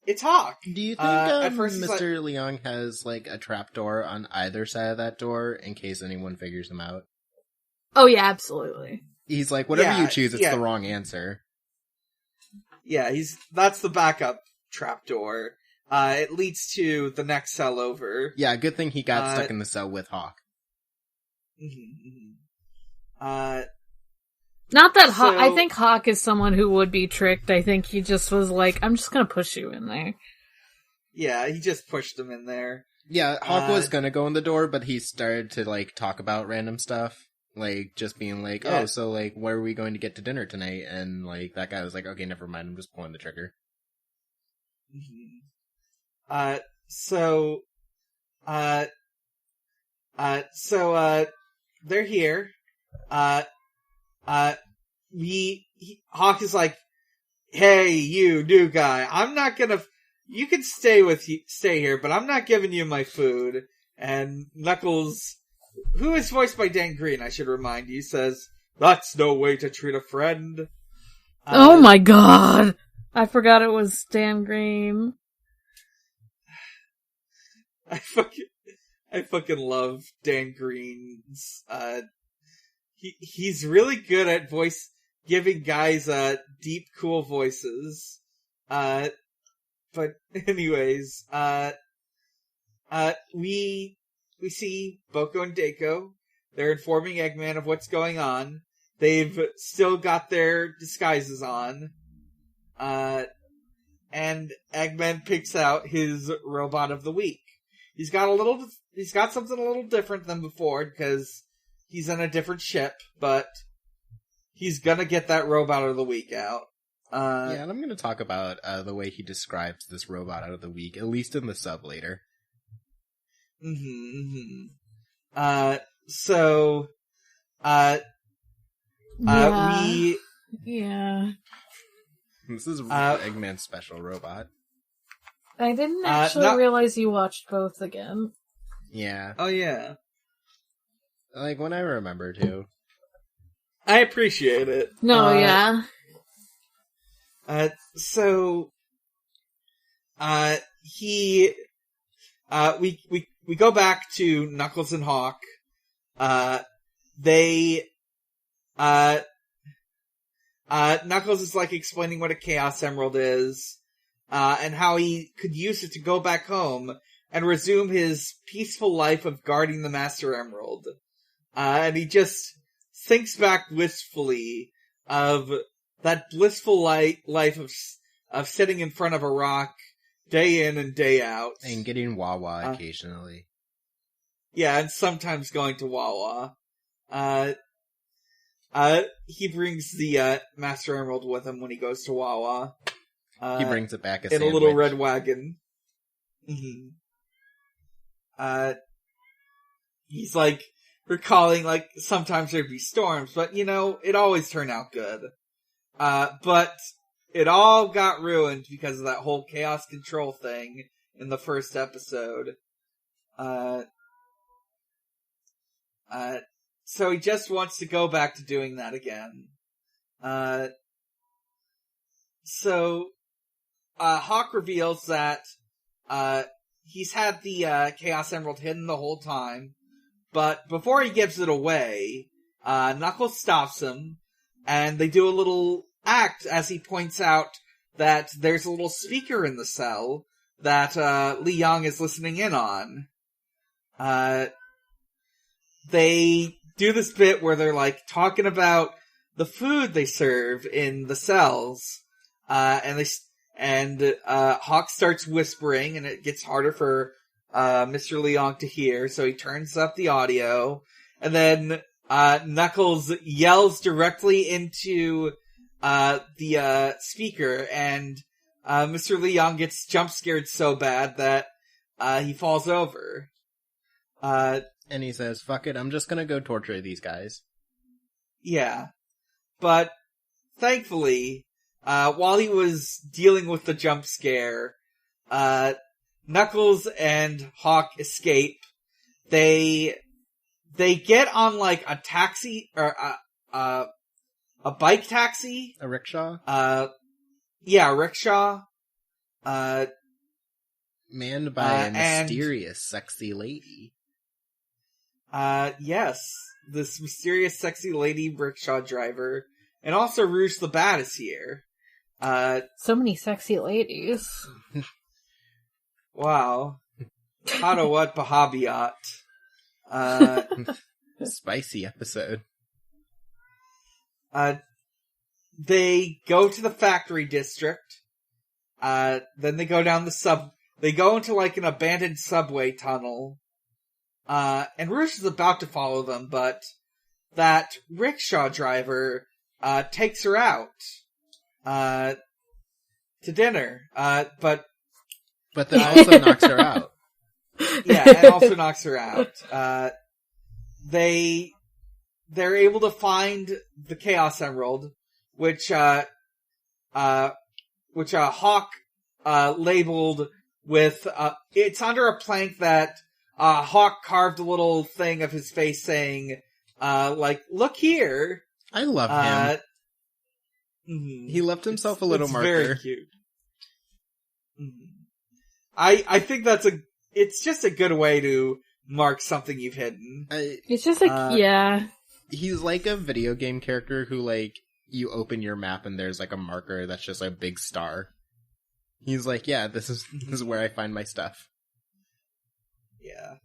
A: It's Hawk.
C: Do you think
A: at first
C: Mr. Leon has like a trapdoor on either side of that door in case anyone figures him out?
B: Oh yeah, absolutely.
C: He's like, whatever
A: Yeah,
C: you choose, it's
A: yeah.
C: the wrong answer.
A: Yeah, that's the backup trapdoor. It leads to the next cell over.
C: Yeah, good thing he got stuck in the cell with Hawk.
B: Not that Hawk.
A: So-
B: I think Hawk is someone who would be tricked. I think he just was like, I'm just gonna push you in there.
A: Yeah, he just pushed him in there.
C: Yeah, Hawk was gonna go in the door, but he started to like talk about random stuff. Like, just being like,
A: Yeah.
C: oh, so like, where are we going to get to dinner tonight? And like, that guy was like, okay, never mind, I'm just pulling the trigger.
A: So they're here. Hawk is like, hey, you new guy, I'm not gonna, you can stay here, but I'm not giving you my food. And Knuckles, who is voiced by Dan Green, I should remind you, says, that's no way to treat a friend.
B: Oh my god! I forgot it was Dan Green.
A: I fucking love Dan Green's, he's really good at giving guys, deep, cool voices. But anyways, we see Boko and Dako. They're informing Eggman of what's going on. They've still got their disguises on. And Eggman picks out his robot of the week. He's got something a little different than before because he's on a different ship, but he's gonna get that robot of the week out.
C: Yeah, and I'm gonna talk about the way he describes this robot of the week, at least in the sub later.
B: Yeah.
C: This is Eggman's special robot.
B: I didn't actually realize you watched both again.
C: Yeah.
A: Oh, yeah.
C: Like, when I remember to.
A: I appreciate it.
B: No, yeah.
A: We go back to Knuckles and Hawk. Knuckles is like explaining what a Chaos Emerald is, and how he could use it to go back home and resume his peaceful life of guarding the Master Emerald. And he just thinks back wistfully of that blissful life of sitting in front of a rock day in and day out.
C: And getting Wawa occasionally.
A: Yeah, and sometimes going to Wawa. He brings the Master Emerald with him when he goes to Wawa.
C: He brings it back
A: in a little red wagon. He's like recalling, like, sometimes there'd be storms, but it always turned out good. But it all got ruined because of that whole chaos control thing in the first episode. So he just wants to go back to doing that again. Hawk reveals that, he's had the, Chaos Emerald hidden the whole time, but before he gives it away, Knuckles stops him, and they do a little act as he points out that there's a little speaker in the cell that, Li Yang is listening in on. They do this bit where they're, like, talking about the food they serve in the cells, and Hawk starts whispering, and it gets harder for, Mr. Leong to hear, so he turns up the audio, and then, Knuckles yells directly into, the speaker, and, Mr. Leong gets jump scared so bad that, he falls over.
C: And he says, fuck it, I'm just gonna go torture these guys.
A: Yeah. But, thankfully, while he was dealing with the jump scare, Knuckles and Hawk escape. They get on, like, a taxi, or a bike taxi?
C: A rickshaw?
A: Yeah, a rickshaw.
C: Manned by a mysterious, sexy lady.
A: Yes. This mysterious, sexy lady rickshaw driver. And also Rouge the Bat is here.
B: So many sexy ladies.
A: Wow. Hada what Bahabiat.
C: Spicy episode.
A: They go to the factory district. Then they go down they go into, like, an abandoned subway tunnel. And Rouge is about to follow them, but that rickshaw driver, takes her out, to dinner, but
C: then also knocks her out.
A: Yeah, and also knocks her out. They're able to find the Chaos Emerald, which Hawk, labeled with, it's under a plank that, Hawk carved a little thing of his face saying, like, look here.
C: I love him.
A: Mm-hmm.
C: He left himself a little marker.
A: Very cute. Mm-hmm. I think it's just a good way to mark something you've hidden.
B: It's just like, yeah.
C: He's like a video game character who, like, you open your map and there's like a marker that's just a big star. He's like, yeah, this is where I find my stuff.
A: Yeah.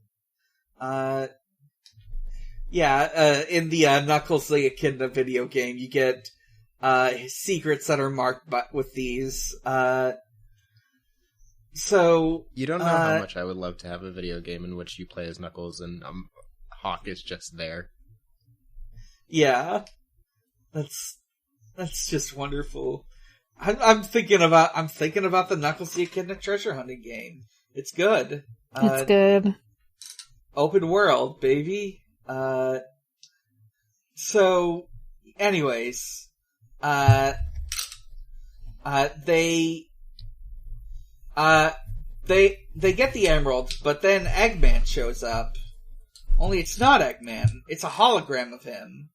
A: In the Knuckles the Echidna video game, you get secrets that are marked with these. So
C: you don't know how much I would love to have a video game in which you play as Knuckles and Hawk is just there.
A: Yeah, that's just wonderful. I'm thinking about the Knuckles the Echidna treasure hunting game. It's good.
B: It's good.
A: Open world, baby. So, anyways, they get the emerald, but then Eggman shows up. Only it's not Eggman. It's a hologram of him.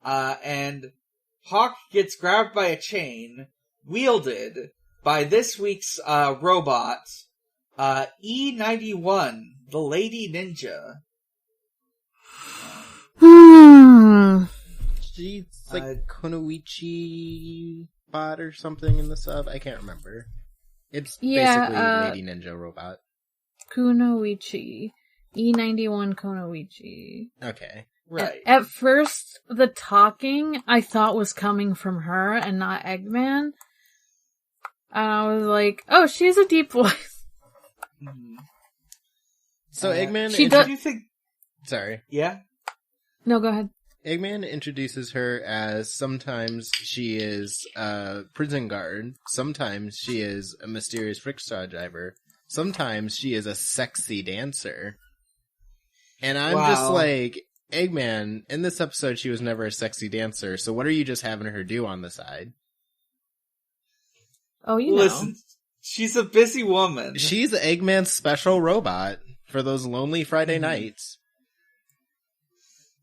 A: And Hawk gets grabbed by a chain, wielded by this week's robot, E91, the Lady Ninja.
C: She's like Kunoichi bot or something in the sub. I can't remember. It's basically Lady Ninja robot.
B: Kunoichi. E91 Kunoichi.
C: Okay.
A: Right.
B: At first, the talking I thought was coming from her and not Eggman. And I was like, oh, she has a deep voice.
C: So Eggman...
A: Do you think...
C: Sorry.
A: Yeah?
B: No, go ahead.
C: Eggman introduces her as sometimes she is a prison guard, sometimes she is a mysterious rickshaw driver, sometimes she is a sexy dancer. And I'm just like, Eggman, in this episode she was never a sexy dancer, so what are you just having her do on the side?
B: Oh, you know.
A: Listen, she's a busy woman.
C: She's Eggman's special robot for those lonely Friday nights.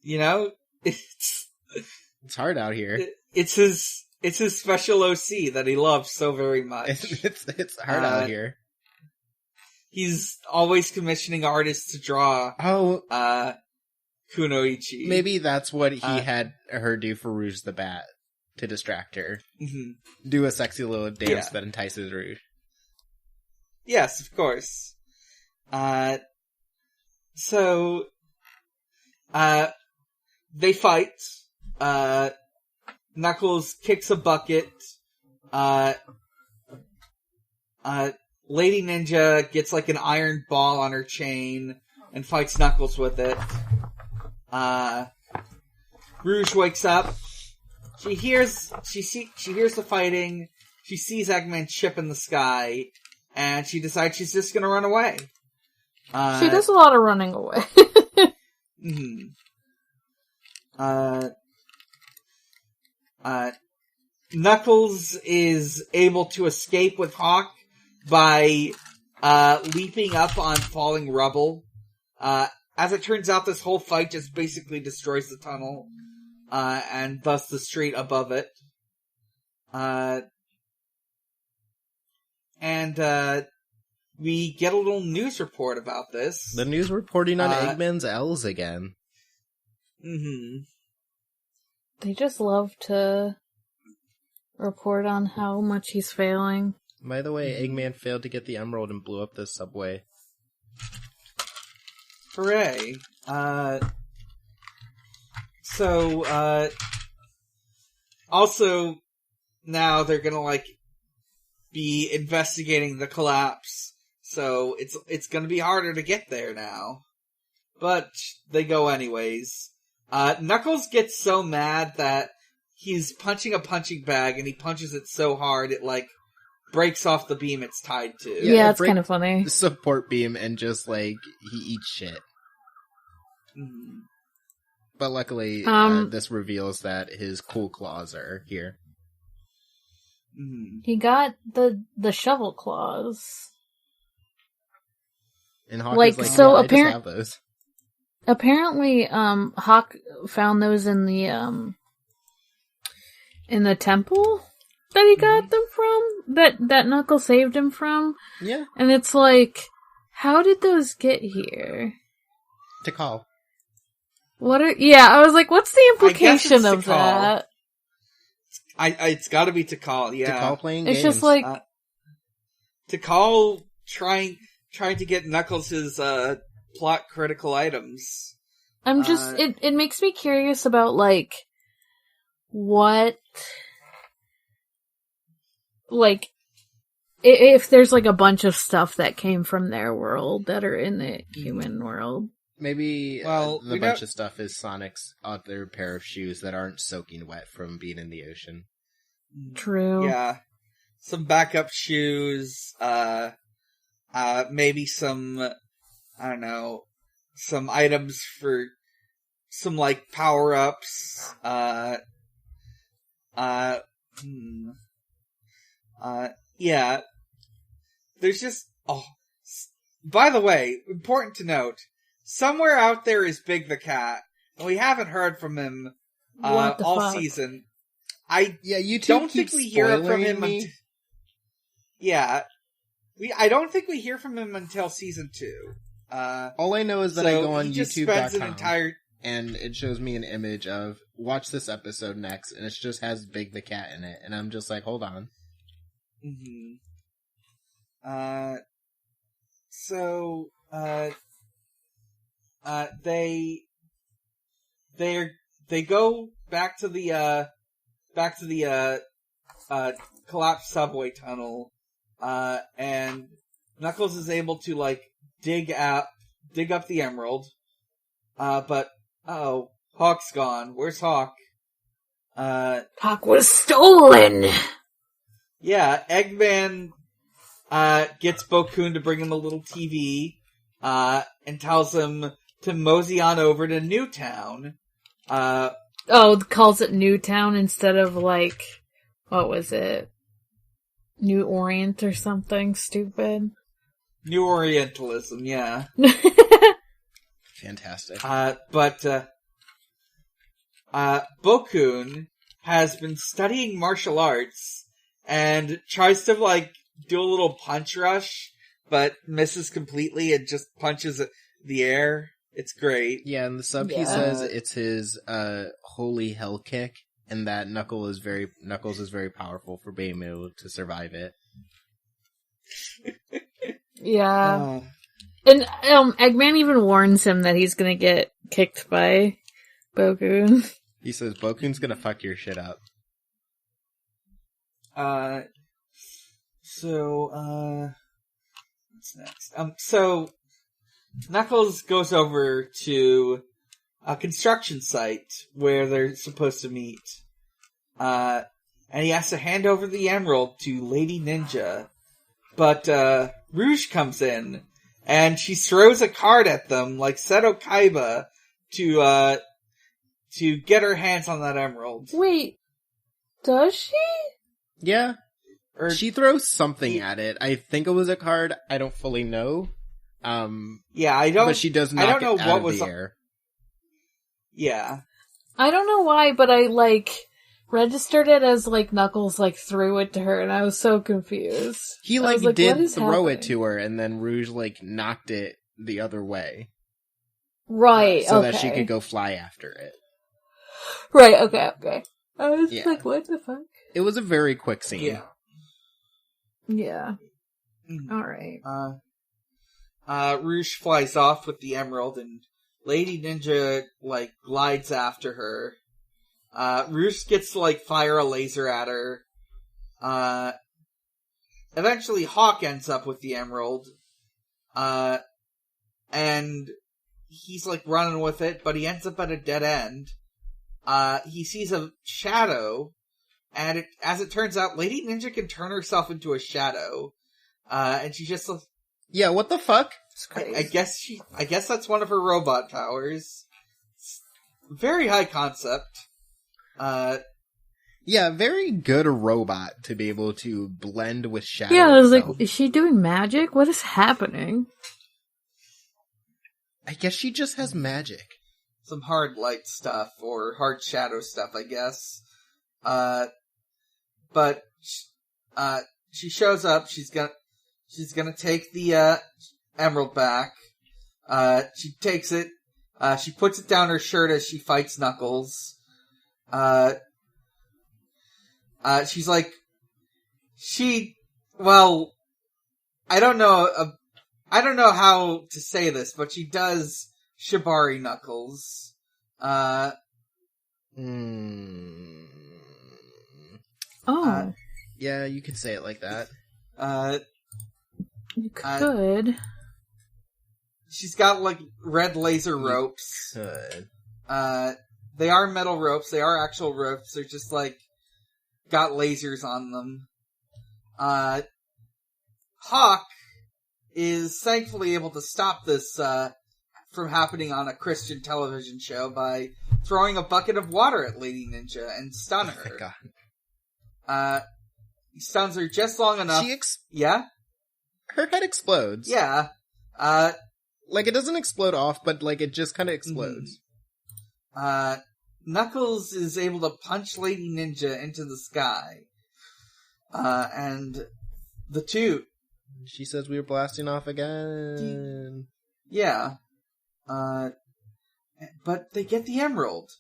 A: You know, it's
C: hard out here.
A: It's his special OC that he loves so very much.
C: It's hard out here.
A: He's always commissioning artists to draw. Kunoichi.
C: Maybe that's what he had her do for Rouge the Bat to distract her. Mm-hmm. Do a sexy little dance that entices Rouge.
A: Yes, of course. So they fight. Knuckles kicks a bucket. Lady Ninja gets like an iron ball on her chain and fights Knuckles with it. Rouge wakes up. She hears the fighting. She sees Eggman chip in the sky, and she decides she's just gonna run away.
B: She does a lot of running away.
A: Knuckles is able to escape with Hawk by leaping up on falling rubble. As it turns out, this whole fight just basically destroys the tunnel, and thus the street above it. And we get a little news report about this.
C: The news reporting on Eggman's L's again.
B: They just love to report on how much he's failing.
C: By the way, Eggman failed to get the emerald and blew up the subway.
A: Hooray. Also, now they're gonna, be investigating the collapse, so it's gonna be harder to get there now. But they go anyways. Knuckles gets so mad that he's punching a punching bag, and he punches it so hard it, breaks off the beam it's tied to.
B: Yeah, it's kind of funny.
C: The support beam, and just, he eats shit. But luckily, this reveals that his cool claws are here.
B: He got the shovel claws.
C: And Hawk is like, so I just have those.
B: Apparently, Hawk found those in the temple that he got them from, that Knuckles saved him from.
C: Yeah.
B: And it's like, how did those get here?
C: Tikal.
B: I was like, what's the implication of that?
A: It's gotta be Tikal, yeah.
C: Tikal playing
B: It's
C: games.
B: just like,
A: Tikal trying to get Knuckles' plot critical items.
B: I'm just, it makes me curious about, like, what, like, if there's, like, a bunch of stuff that came from their world that are in the human world.
C: Maybe
A: Well,
C: the bunch of stuff is Sonic's other pair of shoes that aren't soaking wet from being in the ocean.
B: True.
A: Yeah. Some backup shoes, maybe some, I don't know, some items for some, like, power-ups, yeah. There's just, by the way, important to note, somewhere out there is Big the Cat, and we haven't heard from him, all season.
C: YouTube
A: don't think we hear from him I don't think we hear from him until season 2.
C: All I know is that I go on YouTube.com and it shows me an image of watch this episode next, and it just has Big the Cat in it, and I'm just like, hold on.
A: They go back to the collapsed subway tunnel, and Knuckles is able to, like, dig up the emerald, but, Hawk's gone. Where's Hawk?
B: Hawk was stolen!
A: Yeah, Eggman, gets Bokun to bring him a little TV, and tells him to mosey on over to Newtown.
B: Calls it Newtown instead of, like, what was it? New Orient or something stupid?
A: New Orientalism, yeah.
C: Fantastic.
A: Bokun has been studying martial arts and tries to, like, do a little punch rush, but misses completely and just punches the air. It's great.
C: Yeah, in the sub he says it's his holy hell kick, and that Knuckles is very powerful for being able to survive it.
B: Yeah. And Eggman even warns him that he's gonna get kicked by Bokun.
C: He says Bokun's gonna fuck your shit up.
A: What's next? So Knuckles goes over to a construction site where they're supposed to meet. And he has to hand over the emerald to Lady Ninja. But, Rouge comes in, and she throws a card at them, like Seto Kaiba, to get her hands on that emerald.
B: Wait, does she?
C: Yeah. She throws something at it. I think it was a card. I don't fully know.
A: But
C: she does knock it out of the air.
A: Yeah.
B: I don't know why, but I, like, registered it as, like, Knuckles, like, threw it to her, and I was so confused.
C: He, like, did throw it to her, and then Rouge, like, knocked it the other way.
B: Right,
C: so that she could go fly after it.
B: Right, okay. I was like, what the fuck?
C: It was a very quick scene.
B: Yeah. Alright.
A: Rouge flies off with the emerald, and Lady Ninja, like, glides after her. Rouge gets to, like, fire a laser at her. Eventually Hawk ends up with the emerald. And he's, like, running with it, but he ends up at a dead end. He sees a shadow, and as it turns out, Lady Ninja can turn herself into a shadow. And she just...
C: Yeah, what the fuck?
A: I guess that's one of her robot powers. Very high concept.
C: Yeah, very good robot to be able to blend with shadow.
B: Yeah, I was like, is she doing magic? What is happening?
C: I guess she just has magic.
A: Some hard light stuff, or hard shadow stuff, I guess. But she shows up, she's gonna take the, emerald back. She takes it, she puts it down her shirt as she fights Knuckles. she's like, well, I don't know how to say this, but she does shibari Knuckles.
B: Oh.
C: Yeah, you could say it like that.
B: You could.
A: She's got, like, red laser ropes.
C: Could.
A: They are metal ropes. They are actual ropes. They're just, like, got lasers on them. Hawk is thankfully able to stop this, from happening on a Christian television show by throwing a bucket of water at Lady Ninja and stun her.
C: Oh my God.
A: He stuns her just long enough. Yeah?
C: Her head explodes.
A: Yeah.
C: Like, it doesn't explode off, but, like, it just kind of explodes.
A: Knuckles is able to punch Lady Ninja into the sky. And the two...
C: She says we were blasting off again.
A: Yeah. But they get the emerald.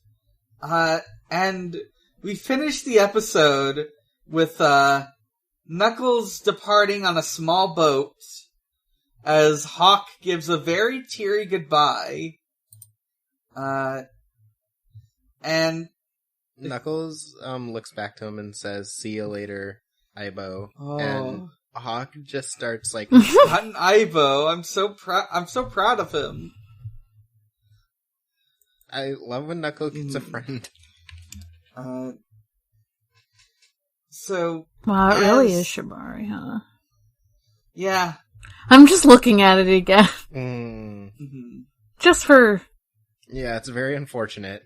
A: And we finish the episode with, Knuckles departing on a small boat as Hawk gives a very teary goodbye. And
C: Knuckles, looks back to him and says, "See you later, Aibo."
A: Oh.
C: And Hawk just starts, like...
A: Not an Aibo. I'm so proud of him.
C: I love when Knuckles gets a friend.
A: So...
B: Wow, it really is shibari, huh?
A: Yeah.
B: I'm just looking at it again.
A: Mm-hmm.
B: Just for...
C: Yeah, it's very unfortunate.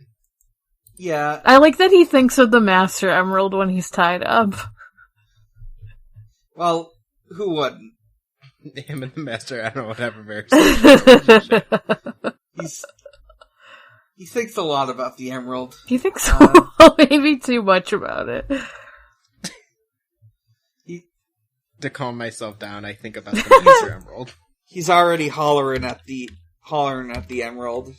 A: Yeah.
B: I like that he thinks of the Master Emerald when he's tied up.
A: Well, who wouldn't?
C: Him and the Master, I don't know, would have a very relationship.
A: He thinks a lot about the Emerald.
B: He thinks so? Maybe too much about it.
C: To calm myself down, I think about the Master Emerald.
A: He's already hollering at the Emerald.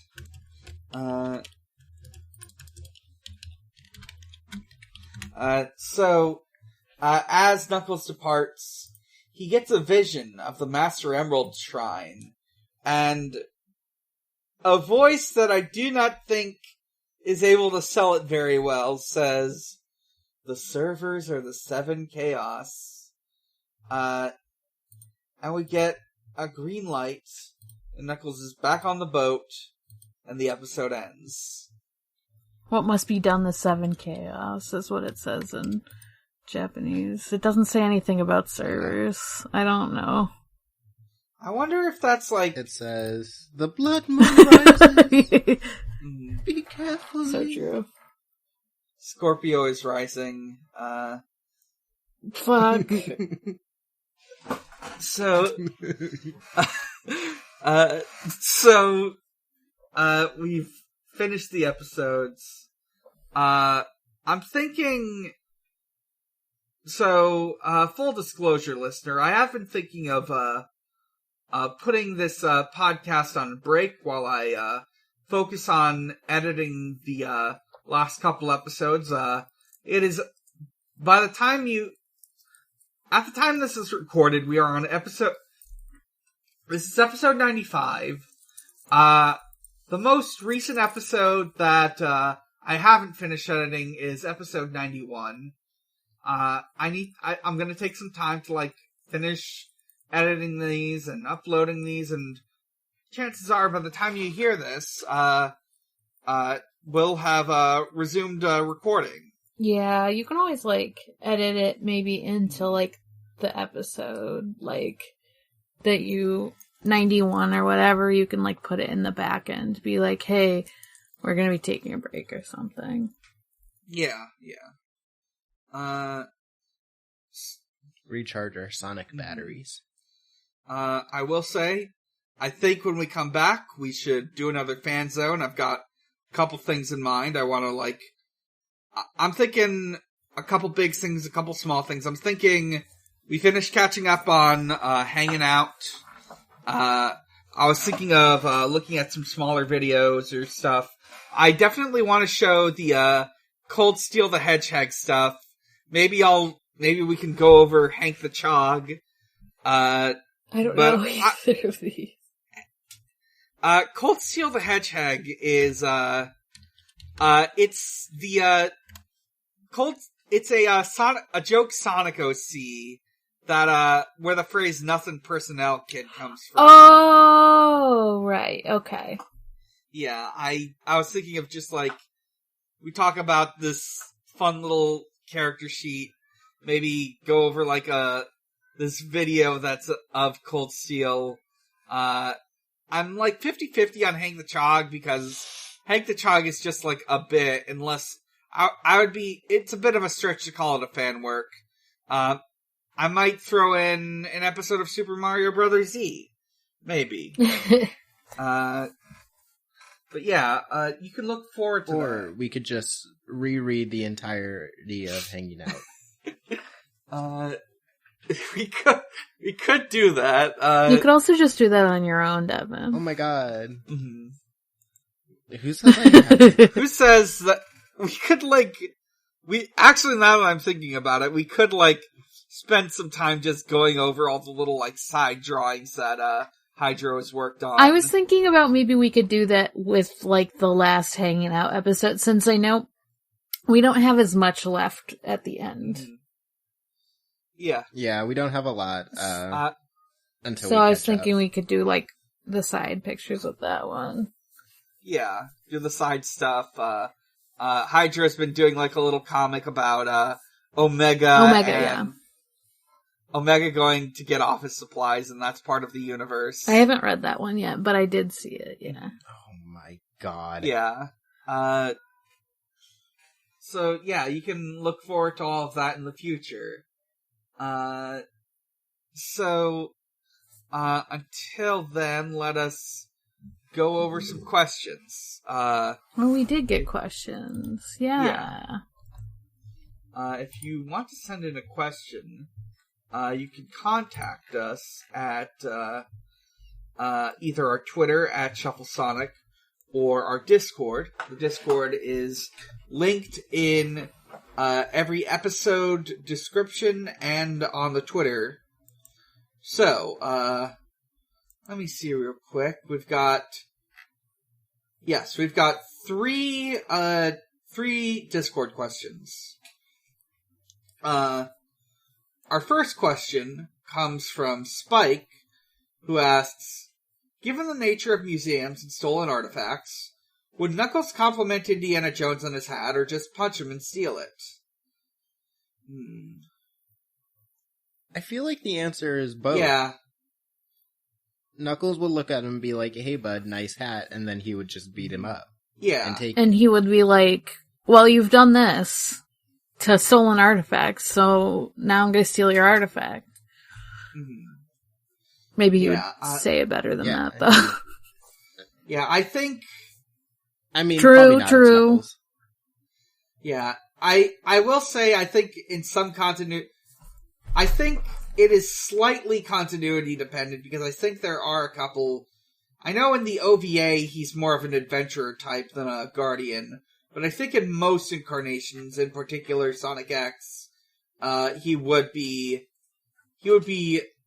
A: So, as Knuckles departs, he gets a vision of the Master Emerald Shrine, and a voice that I do not think is able to sell it very well says, "The servers are the 7 Chaos." And we get a green light, and Knuckles is back on the boat, and the episode ends.
B: What must be done the 7 Chaos is what it says in Japanese. It doesn't say anything about servers. I don't know.
A: I wonder if that's like...
C: It says, "The blood moon rises. Be careful."
B: So true.
A: Scorpio is rising.
B: Fuck.
A: So, we've finished the episodes. I'm thinking, full disclosure, listener, I have been thinking of, putting this, podcast on break while I, focus on editing the, last couple episodes. It is, at the time this is recorded, we are on this is episode 95. The most recent episode that, I haven't finished editing is episode 91. I'm gonna take some time to, like, finish editing these and uploading these, and chances are by the time you hear this, we'll have, resumed, recording.
B: Yeah, you can always, like, edit it maybe into, like, the episode, like, that 91 or whatever, you can, like, put it in the back end. Be like, hey, we're gonna be taking a break or something.
A: Yeah.
C: Recharge our Sonic batteries.
A: I will say, I think when we come back, we should do another fan zone. I've got a couple things in mind. I want to, like... I'm thinking a couple big things, a couple small things. I'm thinking we finished catching up on Hanging Out. I was thinking of looking at some smaller videos or stuff. I definitely want to show the Cold Steel the Hedgehog stuff. maybe we can go over Hank the Chog.
B: I don't know either of these.
A: Cold Steel the Hedgehog is, it's the, it's a joke Sonic OC that, where the phrase "nothing personnel kid" comes from.
B: Oh, right, okay.
A: Yeah, I was thinking of just like, we talk about this fun little character sheet, maybe go over like this video that's of Cold Steel. I'm like 50-50 on Hank the Chog because Hank the Chog is just like a bit, unless I would be, it's a bit of a stretch to call it a fan work. I might throw in an episode of Super Mario Bros. Z. Maybe. But yeah, you can look forward to that.
C: Or we could just reread the entirety of Hangin Out.
A: We could do that.
B: You could also just do that on your own, Devin.
C: Oh my god.
A: Mm-hmm.
C: Who says I have to?
A: Who says that we could actually, now that I'm thinking about it, we could spend some time just going over all the little side drawings that Hydro has worked on.
B: I was thinking about maybe we could do that with the last Hanging Out episode, since I know we don't have as much left at the end.
A: Mm-hmm. Yeah.
C: Yeah, we don't have a lot until
B: so
C: we
B: I was
C: catch
B: thinking
C: up.
B: we could do the side pictures with that one.
A: Yeah, do the side stuff. Hydra's been doing a little comic about Omega.
B: Yeah.
A: Omega going to get office supplies, and that's part of the universe.
B: I haven't read that one yet, but I did see it, yeah.
C: Oh my god.
A: Yeah. So, yeah, you can look forward to all of that in the future. Until then, let us go over some questions.
B: Well, we did get questions. Yeah.
A: If you want to send in a question, you can contact us at either our Twitter at ShuffleSonic or our Discord. The Discord is linked in every episode description and on the Twitter. So, let me see real quick. We've got three Discord questions. Our first question comes from Spike, who asks, given the nature of museums and stolen artifacts, would Knuckles compliment Indiana Jones on his hat, or just punch him and steal it?
C: I feel like the answer is both.
A: Yeah.
C: Knuckles would look at him and be like, hey bud, nice hat, and then he would just beat him up.
A: Yeah.
B: And he would be like, well, you've done this to stolen artifacts, so now I'm gonna steal your artifact.
A: Mm-hmm.
B: Maybe he would say it better than that, though.
A: Yeah, I think...
C: I mean,
B: true.
A: Yeah, I will say, I think in some continuity... I think it is slightly continuity dependent, because I think there are a couple... I know in the OVA, he's more of an adventurer type than a guardian, but I think in most incarnations, in particular Sonic X, he would be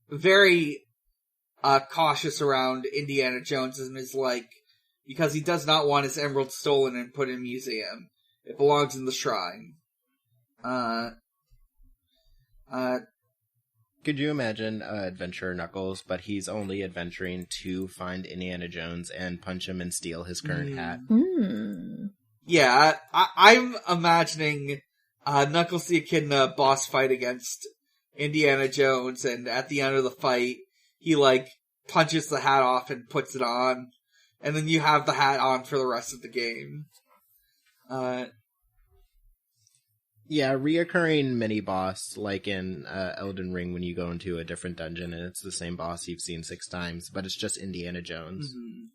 A: very cautious around Indiana Jones and is because he does not want his emerald stolen and put in a museum. It belongs in the shrine.
C: Could you imagine Adventurer Knuckles, but he's only adventuring to find Indiana Jones and punch him and steal his current hat?
A: Yeah, I'm imagining Knuckles the Echidna boss fight against Indiana Jones, and at the end of the fight, he punches the hat off and puts it on, and then you have the hat on for the rest of the game.
C: Yeah, reoccurring mini-boss, like in Elden Ring when you go into a different dungeon and it's the same boss you've seen 6 times, but it's just Indiana Jones.
A: Mm-hmm.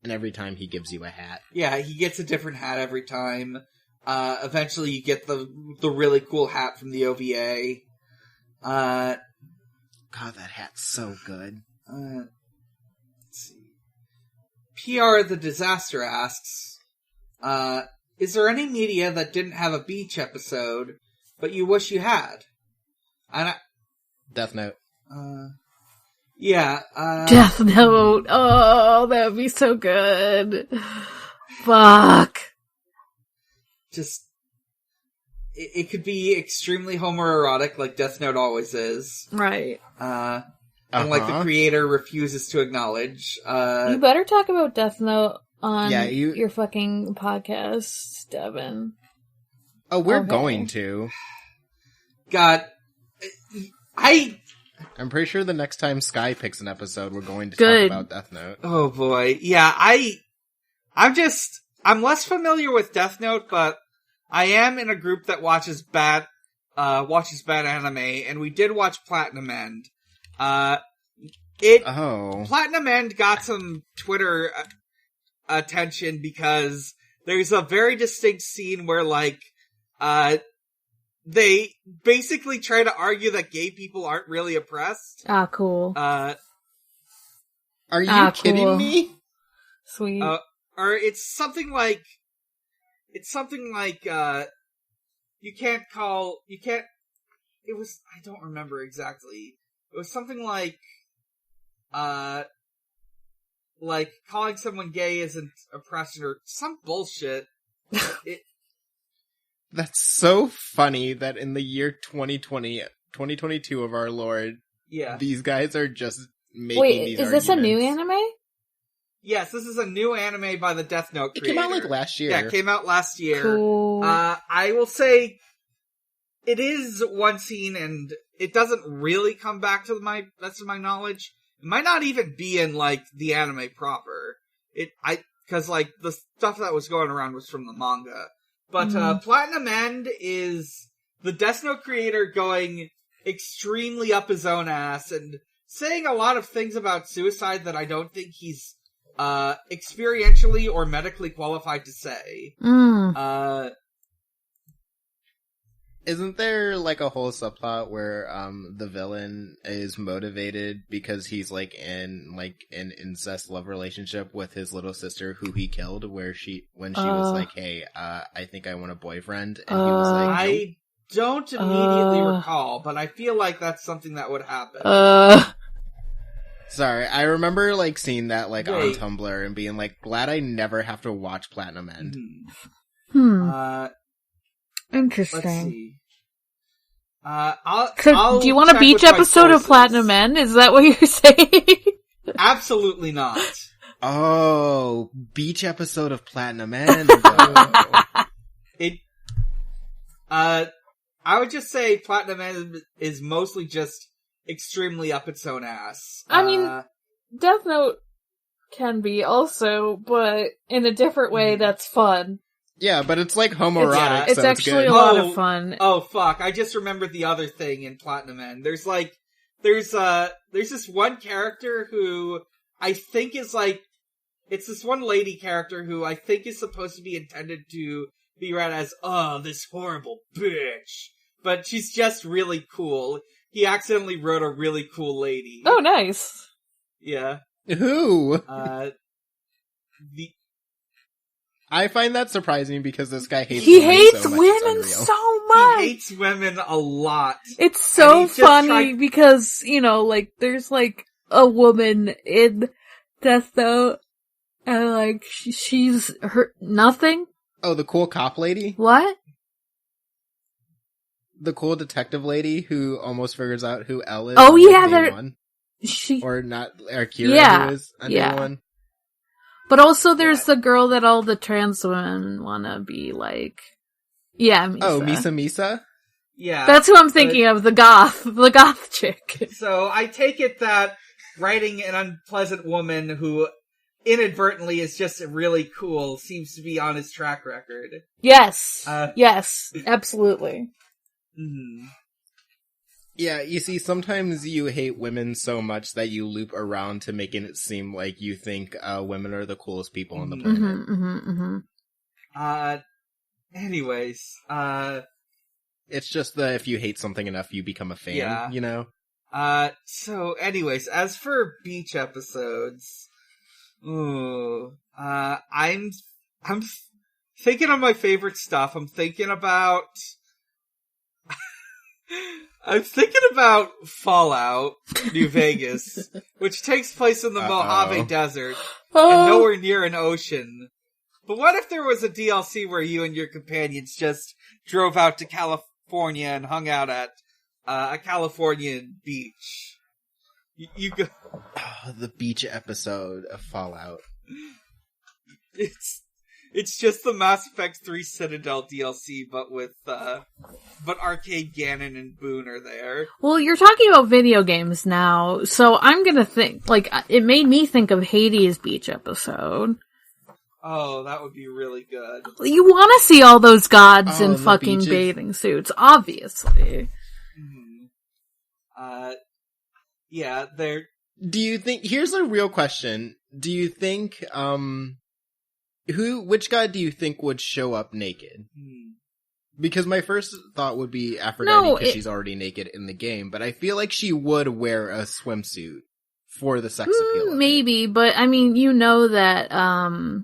C: And every time he gives you a hat.
A: Yeah, he gets a different hat every time. Eventually you get the really cool hat from the OVA.
C: God, that hat's so good.
A: Let's see. PR the Disaster asks, is there any media that didn't have a beach episode but you wish you had. And
C: Death Note.
A: Yeah.
B: Death Note. Oh, that would be so good. Fuck.
A: Just, it could be extremely homoerotic, like Death Note always is.
B: Right.
A: And like the creator refuses to acknowledge.
B: You better talk about Death Note on
C: your
B: fucking podcast, Devin.
C: Oh, we're going to.
A: God,
C: I'm pretty sure the next time Sky picks an episode, we're going to talk about Death Note.
A: Oh boy, yeah, I'm less familiar with Death Note, but I am in a group that watches bad anime, and we did watch Platinum End. Platinum End got some Twitter attention because there's a very distinct scene where, like, they basically try to argue that gay people aren't really oppressed.
B: Ah, cool.
C: Are you kidding me?
B: Sweet.
A: Or it's something like, it was, I don't remember exactly. It was something like calling someone gay isn't oppression or some bullshit.
C: That's so funny that in the year 2022 of our Lord, these guys are just making these arguments. Wait, is
B: this a new anime?
A: Yes, this is a new anime by the Death Note creator.
C: It came out like last year.
A: Yeah, it came out last year.
B: Cool.
A: I will say, it is one scene, and it doesn't really come back to my best of my knowledge. It might not even be in, like, the anime proper. Cause, like, the stuff that was going around was from the manga. But, Platinum End is the Death Note creator going extremely up his own ass and saying a lot of things about suicide that I don't think he's, experientially or medically qualified to say.
C: Isn't there, like, a whole subplot where, the villain is motivated because he's, like, in an incest love relationship with his little sister who he killed, when she was like, hey, I think I want a boyfriend, and he was like, nope.
A: I don't immediately recall, but I feel like that's something that would happen.
C: Sorry, I remember, like, seeing that, like, on Tumblr and being like, glad I never have to watch Platinum End.
B: Interesting.
A: Let's see.
B: Do you want a beach episode of Platinum End? Is that what you're saying?
A: Absolutely not.
C: Oh, beach episode of Platinum End.
A: I would just say Platinum End is mostly just extremely up its own ass.
B: I mean, Death Note can be also, but in a different way that's fun.
C: Yeah, but it's like homoerotic,
B: it's actually good. A lot of fun.
A: Oh fuck, I just remembered the other thing in Platinum End. There's this one character who I think is like, it's this one lady character who I think is supposed to be intended to be read as, this horrible bitch. But she's just really cool. He accidentally wrote a really cool lady.
B: Oh, nice.
A: Yeah.
C: Who? I find that surprising because this guy hates women
B: so much.
A: He hates women a lot.
B: It's so funny because, like, there's, like, a woman in Death Note, and, like, she's nothing.
C: Oh, the cool cop lady?
B: What?
C: The cool detective lady who almost figures out who Elle is.
B: Oh, yeah,
C: or not, or Kira, who is on day one.
B: But also there's the girl that all the trans women wanna be like. Yeah, Misa.
C: Oh, Misa?
A: Yeah.
B: That's who I'm thinking of, the goth chick.
A: So I take it that writing an unpleasant woman who inadvertently is just really cool seems to be on his track record.
B: Yes. Yes, absolutely.
A: Mm-hmm.
C: Yeah, you see, sometimes you hate women so much that you loop around to making it seem like you think women are the coolest people on the planet.
A: Anyways,
C: it's just that if you hate something enough, you become a fan, you know?
A: So anyways, as for beach episodes, I'm thinking of my favorite stuff. I'm thinking about, I'm thinking about Fallout New Vegas, which takes place in the Mojave Desert and nowhere near an ocean. But what if there was a DLC where you and your companions just drove out to California and hung out at a Californian beach? You go.
C: Oh, the beach episode of Fallout.
A: It's just the Mass Effect 3 Citadel DLC, but Arcade Ganon and Boone are there.
B: Well, you're talking about video games now, so I'm gonna think, like, it made me think of Hades' beach episode.
A: Oh, that would be really good.
B: You wanna see all those gods in fucking bathing suits, obviously.
A: Yeah, they're...
C: Do you think, here's a real question, do you think, which god do you think would show up naked? Because my first thought would be Aphrodite, because she's already naked in the game, but I feel like she would wear a swimsuit for the sex appeal.
B: Maybe, but I mean, you know that, oh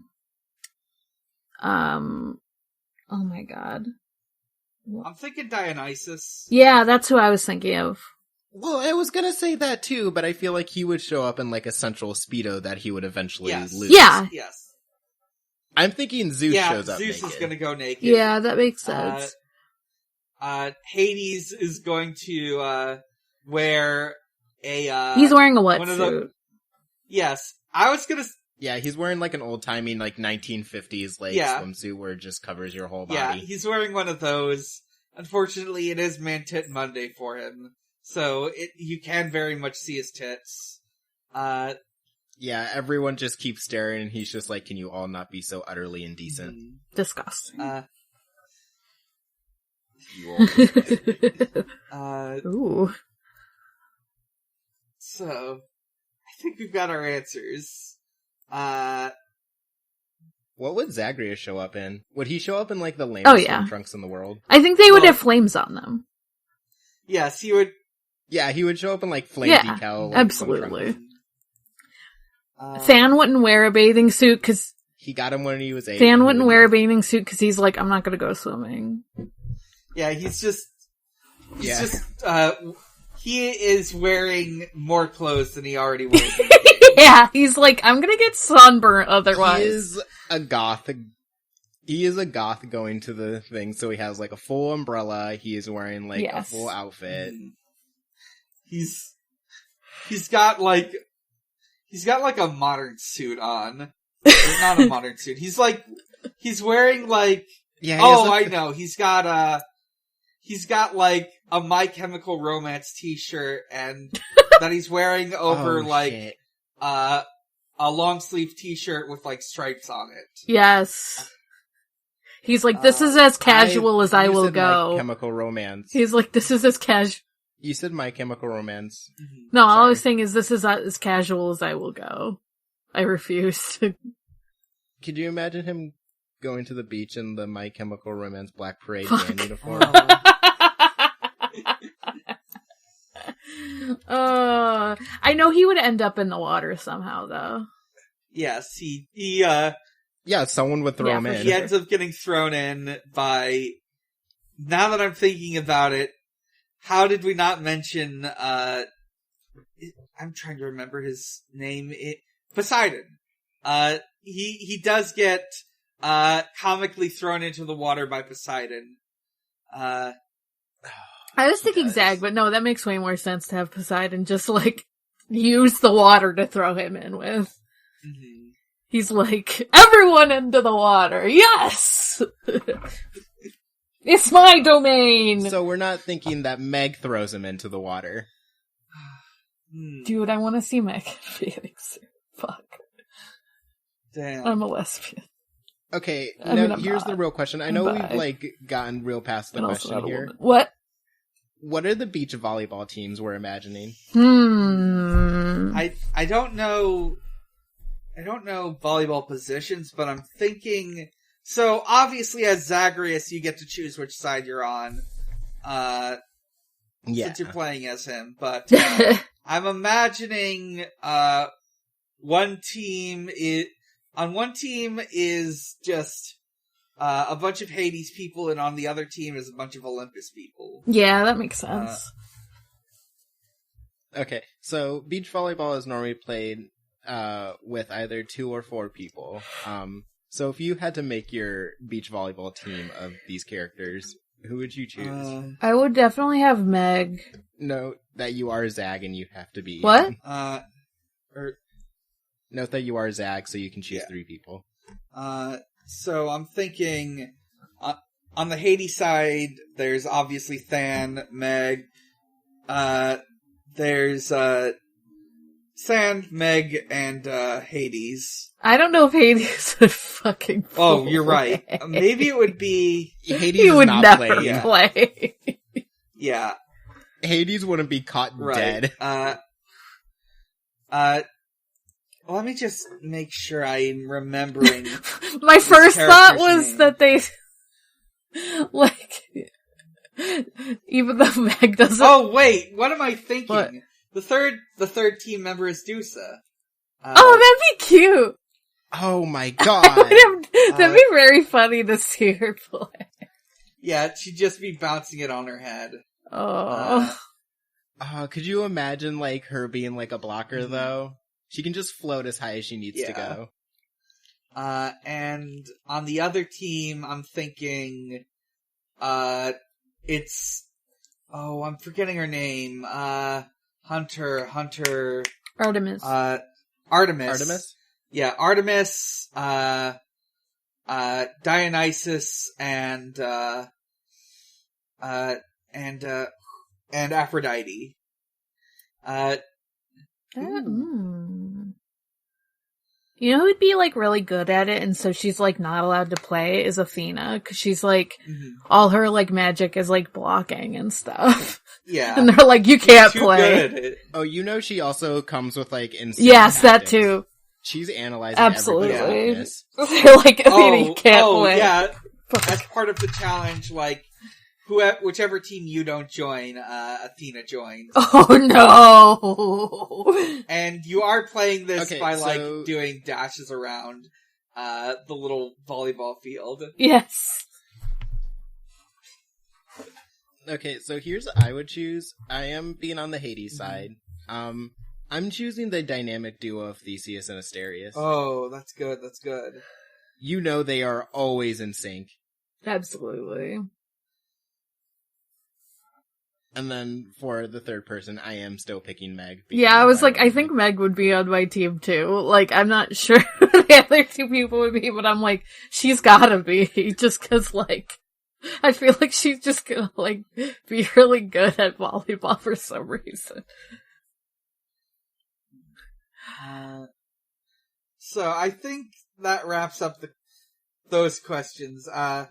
B: my god.
A: I'm thinking Dionysus.
B: Yeah, that's who I was thinking of.
C: Well, I was gonna say that too, but I feel like he would show up in like a central Speedo that he would eventually lose.
B: Yeah.
A: Yes.
C: I'm thinking Zeus shows up
A: Zeus
C: naked.
A: is gonna go naked.
B: Yeah, that makes sense.
A: Hades is going to, wear a,
B: he's wearing a wetsuit.
A: Yes. I was gonna...
C: Yeah, he's wearing like an old-timey, like 1950s, like swimsuit where it just covers your whole body.
A: Yeah, he's wearing one of those. Unfortunately, it is Man Tit Monday for him. So, you can very much see his tits.
C: Yeah, everyone just keeps staring and he's just like, can you all not be so utterly indecent?
B: Disgusting. Ooh.
A: So, I think we've got our answers.
C: What would Zagreus show up in? Would he show up in like the lamest swim trunks in the world?
B: I think they would have flames on them.
A: Yes, he would.
C: Yeah, he would show up in like flame decal. Like,
B: absolutely. Than wouldn't wear a bathing suit because
C: he got him when he was 8.
B: Than wouldn't wear a bathing suit because he's like, I'm not gonna go swimming.
A: Yeah, he is wearing more clothes than he already wears.
B: Yeah, he's like, I'm gonna get sunburnt otherwise.
C: He is a goth. He is a goth going to the thing, so he has like a full umbrella. He is wearing like a full outfit.
A: He's got like a modern suit on. Not a modern suit. He's wearing like, I know. He's got like a My Chemical Romance t-shirt and that he's wearing over a long sleeve t-shirt with like stripes on it.
B: Yes. He's like, this is as casual as I will go.
C: My Chemical Romance.
B: He's like, this is as casual.
C: You said My Chemical Romance.
B: No, all I was saying is this is as casual as I will go. I refuse to.
C: Could you imagine him going to the beach in the My Chemical Romance Black Parade band uniform?
B: I know he would end up in the water somehow, though.
A: Yes,
C: someone would throw him in.
A: He ends up getting thrown in by... Now that I'm thinking about it, how did we not mention, I'm trying to remember his name. Poseidon. He does get, comically thrown into the water by Poseidon.
B: I was thinking Zag, but no, that makes way more sense to have Poseidon just, like, use the water to throw him in with. Mm-hmm. He's like, everyone into the water, yes! It's my domain!
C: So we're not thinking that Meg throws him into the water.
B: Dude, I want to see Meg bathing suit. Fuck.
A: Damn.
B: I'm a lesbian.
C: Okay, now here's the real question. I know we've, like, gotten real past the question here.
B: What?
C: What are the beach volleyball teams we're imagining?
A: I don't know volleyball positions, but I'm thinking... So, obviously, as Zagreus, you get to choose which side you're on. Since you're playing as him. But, I'm imagining, one team is just, a bunch of Hades people, and on the other team is a bunch of Olympus people.
B: Yeah, that makes sense.
C: Okay, so beach volleyball is normally played with either 2 or 4 people. So if you had to make your beach volleyball team of these characters, who would you choose?
B: I would definitely have Meg.
C: Note that you are Zag and you have to be...
B: What?
C: Note that you are Zag, so you can choose 3 people.
A: So I'm thinking, on the Hades side, there's obviously Than, Meg, there's, Sand, Meg, and, Hades.
B: I don't know if Hades would fucking play.
A: Oh, you're right. Maybe it would be...
C: Hades
B: he would
C: not
B: never
C: played.
B: play.
A: Yeah.
C: Hades wouldn't be caught dead.
A: Let me just make sure I'm remembering.
B: My first thought was
A: name.
B: that they, like, even though Meg doesn't.
A: Oh wait, what am I thinking?
B: What?
A: The third team member is Dusa.
B: Oh, that'd be cute.
C: Oh my god.
B: That'd be very funny to see her play.
A: Yeah, she'd just be bouncing it on her head.
B: Oh.
C: Could you imagine, like, her being, like, a blocker, though? She can just float as high as she needs to go.
A: And on the other team, I'm thinking, it's, I'm forgetting her name, Hunter,
B: Artemis.
A: Artemis? Yeah, Artemis, Dionysus, and Aphrodite.
B: You know who'd be, like, really good at it, and so she's, like, not allowed to play, is Athena, because she's, like, all her, like, magic is, like, blocking and stuff.
A: Yeah.
B: And they're like, you can't play.
A: Good at it.
C: Oh, you know she also comes with, like, insane
B: Yes,
C: tactics.
B: that too.
C: She's analyzing
B: Absolutely.
C: everybody on this.
B: They're like, Athena, you can't play.
A: Yeah. As part of the challenge, like, whichever team you don't join, Athena joins.
B: Oh no!
A: And you are playing this by,
C: so...
A: like, doing dashes around, the little volleyball field.
B: Yes.
C: Okay, so here's what I would choose. I am being on the Hades side. I'm choosing the dynamic duo of Theseus and Asterius.
A: Oh, that's good, that's good.
C: You know they are always in sync.
B: Absolutely.
C: And then for the third person, I am still picking Meg.
B: Yeah, I was like, I think Meg would be on my team too. Like, I'm not sure who the other 2 people would be, but I'm like, she's gotta be, just cause, like, I feel like she's just gonna, like, be really good at volleyball for some reason.
A: So I think that wraps up those questions. Our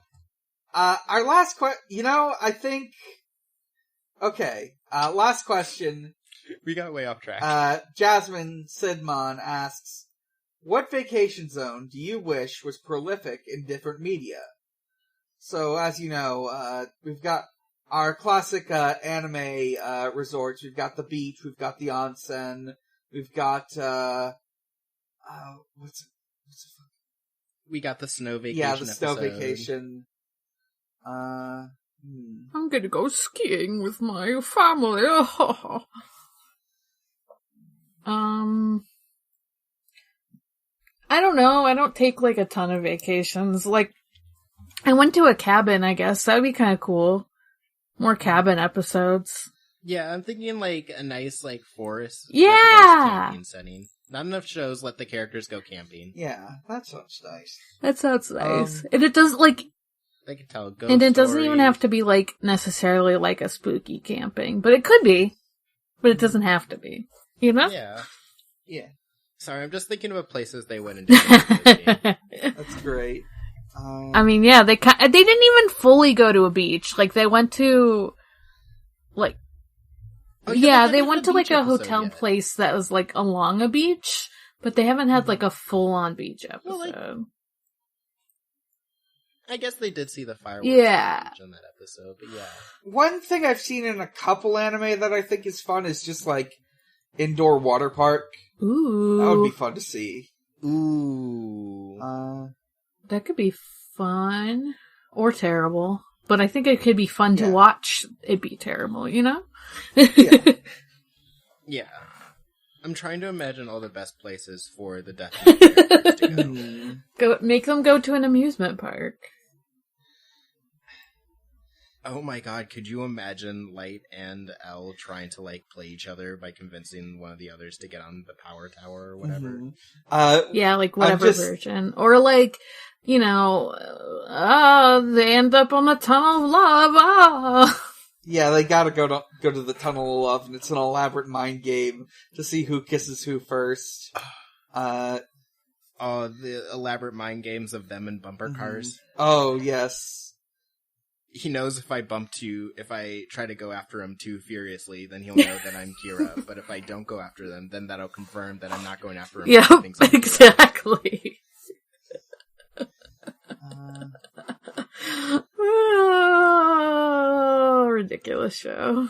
A: last I think... Okay, last question.
C: We got way off track.
A: Jasmine Sidman asks, what vacation zone do you wish was prolific in different media? So, as you know, we've got our classic anime resorts. We've got the beach, we've got the onsen, we've got,
C: we got the snow vacation.
A: Yeah, the snow
C: episode.
A: vacation.
B: I'm gonna go skiing with my family. I don't know. I don't take, like, a ton of vacations. Like, I went to a cabin, I guess. That would be kind of cool. More cabin episodes.
C: Yeah, I'm thinking, like, a nice, like, forest.
B: Yeah!
C: Camping setting. Not enough shows let the characters go camping.
A: Yeah, that sounds nice.
B: That sounds nice. And it does, like...
C: They can tell a ghost
B: And it doesn't
C: story.
B: even have to be, like, necessarily, like, a spooky camping. But it could be. But it doesn't have to be. You know?
C: Yeah.
A: Yeah.
C: Sorry, I'm just thinking about places they went into.
A: That's great.
B: I mean, yeah, they didn't even fully go to a beach. Like, they went to, like, they went to, like, a hotel place that was, like, along a beach, but they haven't had, like, a full-on beach episode.
C: Well, like, I guess they did see the fireworks
B: Yeah.
C: in that episode, but yeah.
A: One thing I've seen in a couple anime that I think is fun is just, like, indoor water park.
B: Ooh.
A: That would be fun to see.
C: Ooh.
B: That could be fun or terrible, but I think it could be fun to watch it be terrible, you know?
A: Yeah.
C: Yeah. I'm trying to imagine all the best places for the death characters to
B: go. Make them go to an amusement park.
C: Oh my god, could you imagine Light and Elle trying to, like, play each other by convincing one of the others to get on the power tower or whatever?
B: Yeah, like, whatever version. Or, like, you know, they end up on the Tunnel of Love,
A: Yeah, they gotta go to the Tunnel of Love, and it's an elaborate mind game to see who kisses who first.
C: The elaborate mind games of them in bumper cars.
A: Oh, yes.
C: He knows if I try to go after him too furiously, then he'll know that I'm Kira. But if I don't go after them, then that'll confirm that I'm not going after him.
B: Yeah, exactly. Oh, ridiculous show.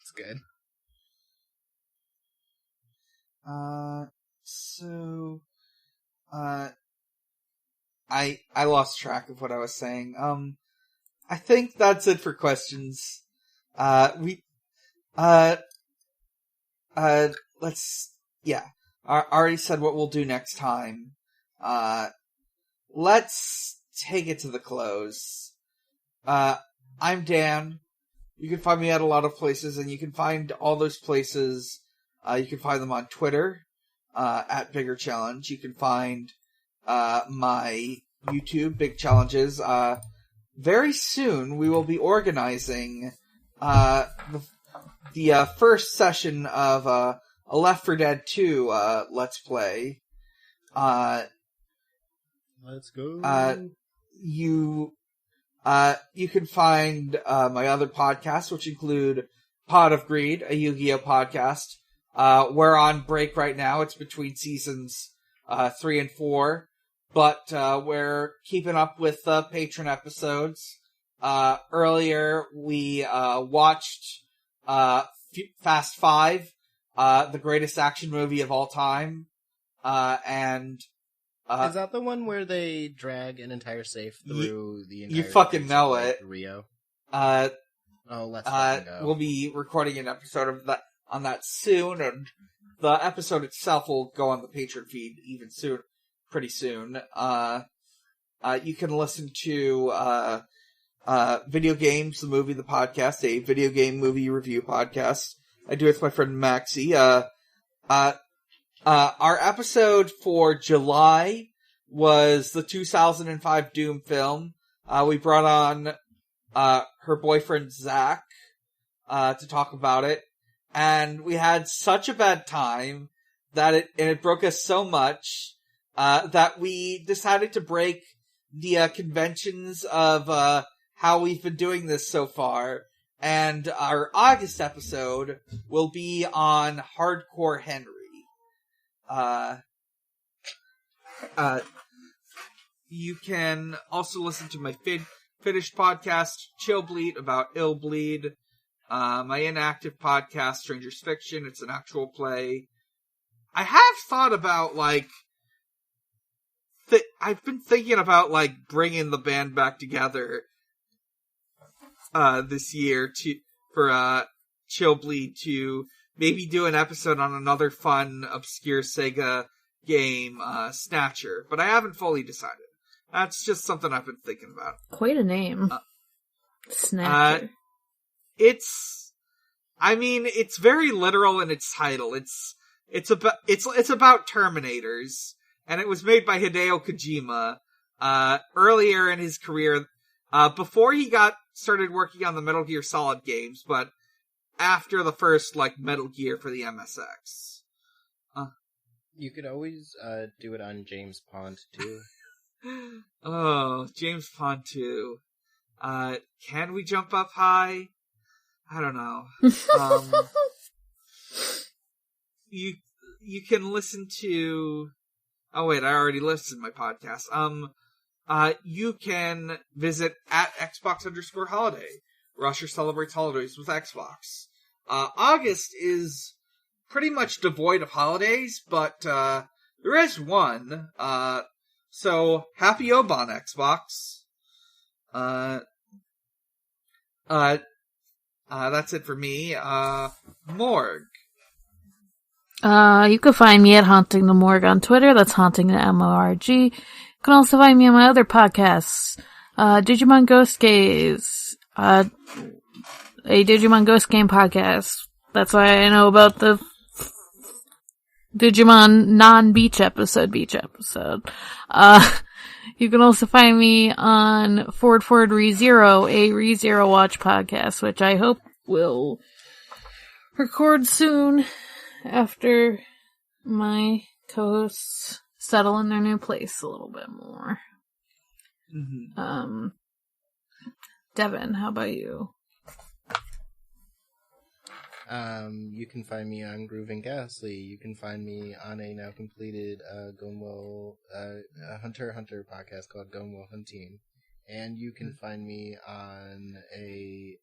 C: It's good.
A: I lost track of what I was saying. I think that's it for questions. I already said what we'll do next time. Let's take it to the close. I'm Dan. You can find me at a lot of places, and you can find all those places, you can find them on Twitter, at Bigger Challenge. You can find my YouTube, Big Challenges. Very soon, we will be organizing the first session of a Left 4 Dead 2 Let's Play.
C: Let's go.
A: You can find my other podcasts, which include Pod of Greed, a Yu-Gi-Oh podcast. We're on break right now. It's between seasons 3 and 4. But we're keeping up with the patron episodes. Earlier, we watched Fast 5, the greatest action movie of all time. And
C: is that the one where they drag an entire safe through the entire...
A: You fucking know it.
C: Rio?
A: Let's
C: go.
A: We'll be recording an episode of that on that soon, and the episode itself will go on the Patreon feed pretty soon. You can listen to Video Games, the Movie, the Podcast, a video game movie review podcast I do with my friend Maxie. Our episode for July was the 2005 Doom film. We brought on her boyfriend Zach to talk about it, and we had such a bad time that it broke us so much that we decided to break the conventions of how we've been doing this so far. And our August episode will be on Hardcore Henry. You can also listen to my finished podcast, Chill Bleed, about Ill Bleed. My inactive podcast, Stranger's Fiction. It's an actual play. I have thought about, I've been thinking about, bringing the band back together this year for Chill Bleed to maybe do an episode on another fun, obscure Sega game, Snatcher. But I haven't fully decided. That's just something I've been thinking about.
B: Quite a name. Snatcher.
A: It's very literal in its title. It's about Terminators, and it was made by Hideo Kojima, earlier in his career, before he started working on the Metal Gear Solid games, but after the first, Metal Gear for the MSX.
C: You could always, do it on James Pond, too.
A: Oh, James Pond 2. Can we jump up high? I don't know. You can listen to... Oh wait, I already listed my podcast. You can visit at Xbox_holiday. Rusher celebrates holidays with Xbox. August is pretty much devoid of holidays, but there is one. So, happy Obon, Xbox. That's it for me. Morg.
B: You can find me at Haunting the Morgue on Twitter. That's Haunting the M-O-R-G. You can also find me on my other podcasts. Digimon Ghost Gaze. A Digimon Ghost Game podcast. That's why I know about the Digimon non-beach episode. You can also find me on Forward ReZero, a ReZero Watch podcast, which I hope will record soon after my co-hosts settle in their new place a little bit more.
A: Mm-hmm.
B: Devin, how about you?
C: You can find me on Groove and Ghastly. You can find me on a now completed Gunwell Hunter x Hunter podcast called Gunwell Hunting. And you can find me on a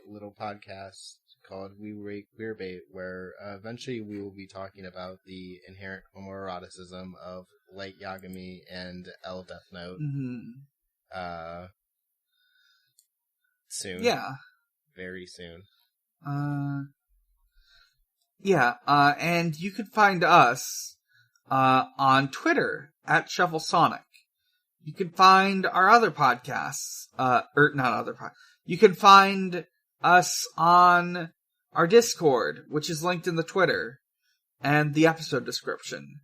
C: little podcast called We Rate Queerbait, where eventually we will be talking about the inherent homoeroticism of Light Yagami and L Death Note.
A: Mm-hmm.
C: Soon.
A: Yeah.
C: Very soon.
A: And you could find us on Twitter at ShuffleSonic. You can find our other podcasts, you can find us on our Discord, which is linked in the Twitter and the episode description.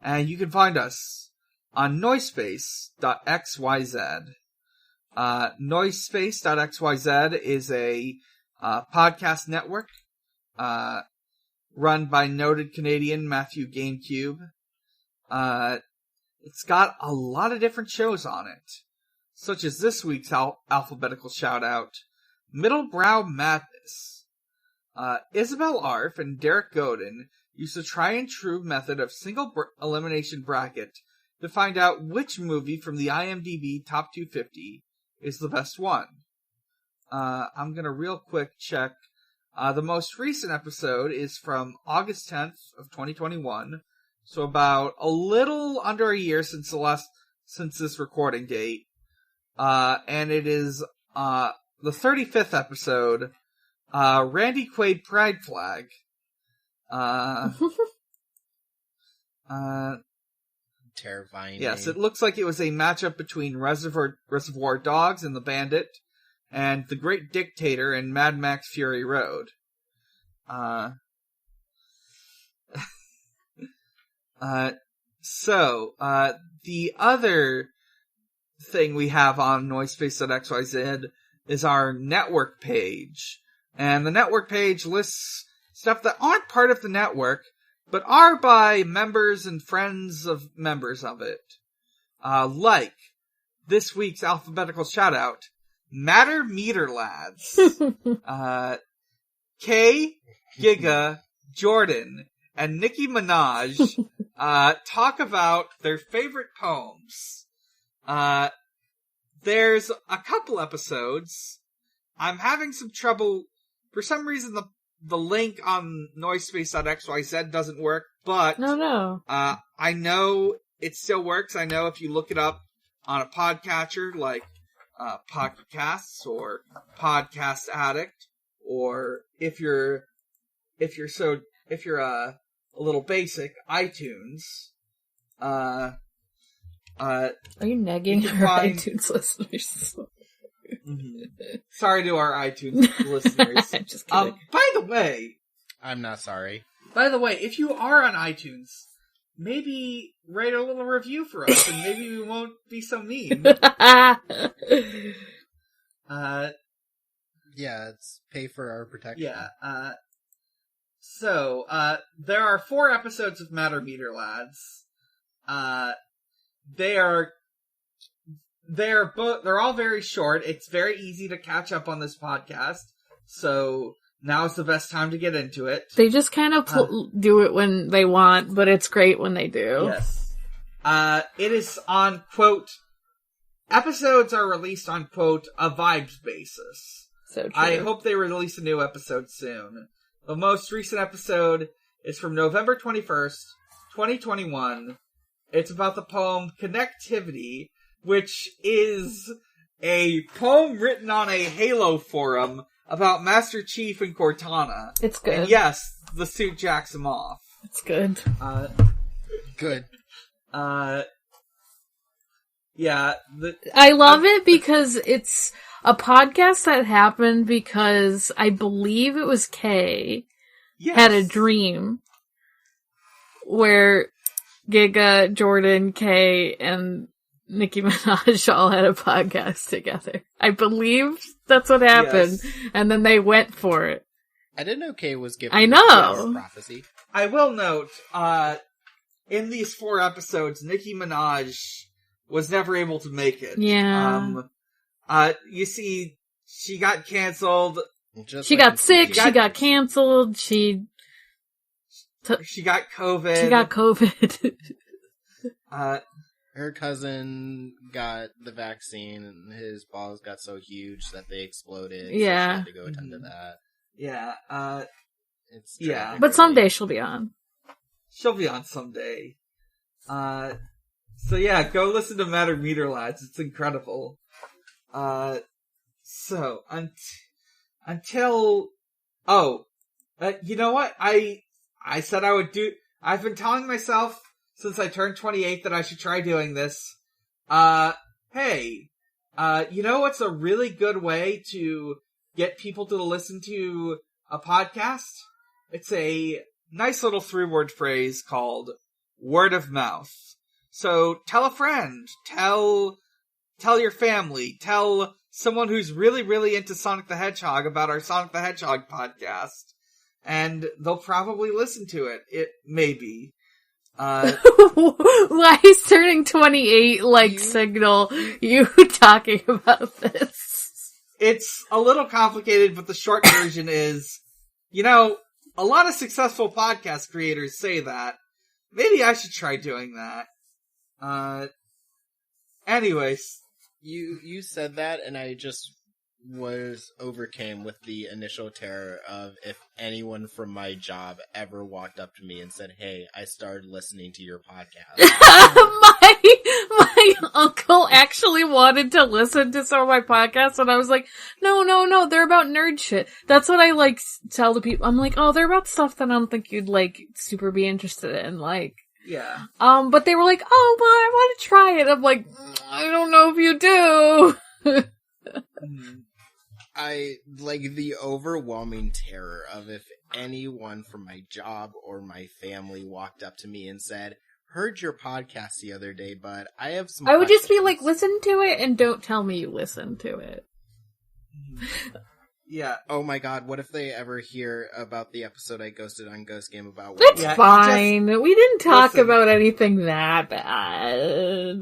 A: And you can find us on Noisepace.xyz. Noisepace.xyz is a podcast network run by noted Canadian Matthew GameCube. It's got a lot of different shows on it, such as this week's alphabetical shout-out, Middlebrow Madness. Isabel Arf and Derek Godin used a tried-and-true method of single elimination bracket to find out which movie from the IMDb Top 250 is the best one. I'm gonna real quick check. The most recent episode is from August 10th of 2021, so about a little under a year since this recording date. And it is the 35th episode, Randy Quaid Pride Flag.
C: Terrifying.
A: Yes,
C: name.
A: it looks like it was a matchup between Reservoir Dogs and the Bandit, and The Great Dictator and Mad Max Fury Road. The other thing we have on Noisepace.xyz is our network page. And the network page lists stuff that aren't part of the network, but are by members and friends of members of it. Like this week's alphabetical shout-out, Matter Meter Lads. Kay, Giga, Jordan, and Nicki Minaj talk about their favorite poems. There's a couple episodes. I'm having some trouble. For some reason, the link on Noisepace.xyz doesn't work, but
B: No.
A: I know it still works. I know if you look it up on a podcatcher like Pocket Casts or Podcast Addict, or if you're a little basic, iTunes.
B: Are you negging
A: you
B: our
A: find...
B: iTunes listeners?
A: Mm-hmm. Sorry to our iTunes listeners.
B: I'm just kidding.
A: By the way,
C: I'm not sorry.
A: if you are on iTunes, maybe write a little review for us, and maybe we won't be so mean.
C: Yeah, it's pay for our protection.
A: Yeah. So, there are 4 episodes of Matter Meter Lads. They're all very short. It's very easy to catch up on this podcast. So now's the best time to get into it.
B: They just kind of do it when they want, but it's great when they do.
A: Yes. It is on, quote, episodes are released on, quote, a vibes basis.
B: So true.
A: I hope they release a new episode soon. The most recent episode is from November 21st, 2021, It's about the poem Connectivity, which is a poem written on a Halo forum about Master Chief and Cortana.
B: It's good.
A: And yes, the suit jacks him off.
B: It's good.
C: Good.
A: Yeah.
B: I love it because it's a podcast that happened because I believe it was Kay had a dream where Giga, Jordan, Kay, and Nicki Minaj all had a podcast together. I believe that's what happened, and then they went for it.
C: I didn't know Kay was giving
B: I know.
C: prophecy.
A: I will note, in these 4 episodes, Nicki Minaj was never able to make it.
B: Yeah.
A: You see, she got canceled.
B: She got sick, she got canceled, she
A: got COVID.
B: She got COVID.
C: Her cousin got the vaccine, and his balls got so huge that they exploded.
B: Yeah.
C: So she had to go attend to that.
A: Yeah,
C: It's
A: yeah.
B: But someday she'll be on.
A: She'll be on someday. So yeah, go listen to Matter Meter Lads. It's incredible. So, until, you know what? I said I would do, I've been telling myself since I turned 28 that I should try doing this. Hey, you know what's a really good way to get people to listen to a podcast? It's a nice little 3-word phrase called word of mouth. So tell a friend, tell your family, tell someone who's really, really into Sonic the Hedgehog about our Sonic the Hedgehog podcast, and they'll probably listen to it. It maybe.
B: Why is turning 28 signal you talking about this?
A: It's a little complicated, but the short version is, a lot of successful podcast creators say that. Maybe I should try doing that. Anyways.
C: You said that, and I just overcame with the initial terror of if anyone from my job ever walked up to me and said, "Hey, I started listening to your podcast."
B: my uncle actually wanted to listen to some of my podcasts, and I was like, no, they're about nerd shit. That's what I tell the people. I'm like, oh, they're about stuff that I don't think you'd super be interested in,
A: Yeah.
B: But they were like, oh, well, I want to try it. I'm like, I don't know if you do.
C: I the overwhelming terror of if anyone from my job or my family walked up to me and said, "Heard your podcast the other day, but I have some."
B: I would just be like, listen to it and don't tell me you listen to it.
A: Yeah.
C: Oh my god, what if they ever hear about the episode I ghosted on Ghost Game about?
B: That's fine. We didn't talk
A: Listen.
B: about anything that bad.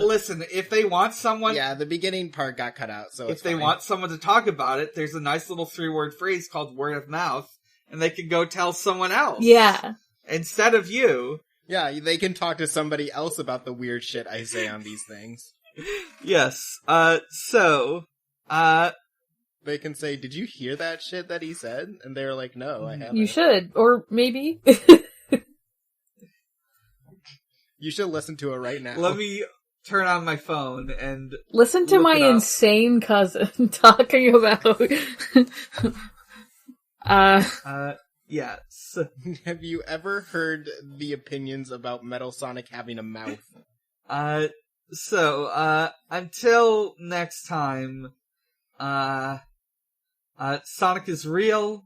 A: Listen, if they want someone...
C: Yeah, the beginning part got cut out, so
A: if they want someone to talk about it, there's a nice little 3-word phrase called word of mouth, and they can go tell someone else.
B: Yeah.
A: Instead of you.
C: Yeah, they can talk to somebody else about the weird shit I say on these things.
A: Yes.
C: They can say, "Did you hear that shit that he said?" And they're like, "No, I haven't."
B: You should. Or maybe.
C: You should listen to it right now.
A: Let me turn on my phone and...
B: Listen to my insane cousin talking about...
A: Yes.
C: Have you ever heard the opinions about Metal Sonic having a mouth?
A: Until next time, Sonic is real,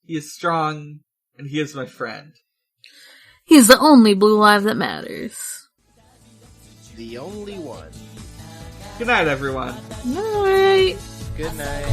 A: he is strong, and he is my friend.
B: He's the only blue life that matters.
C: The only one.
A: Good night, everyone.
B: Night.
C: Good night.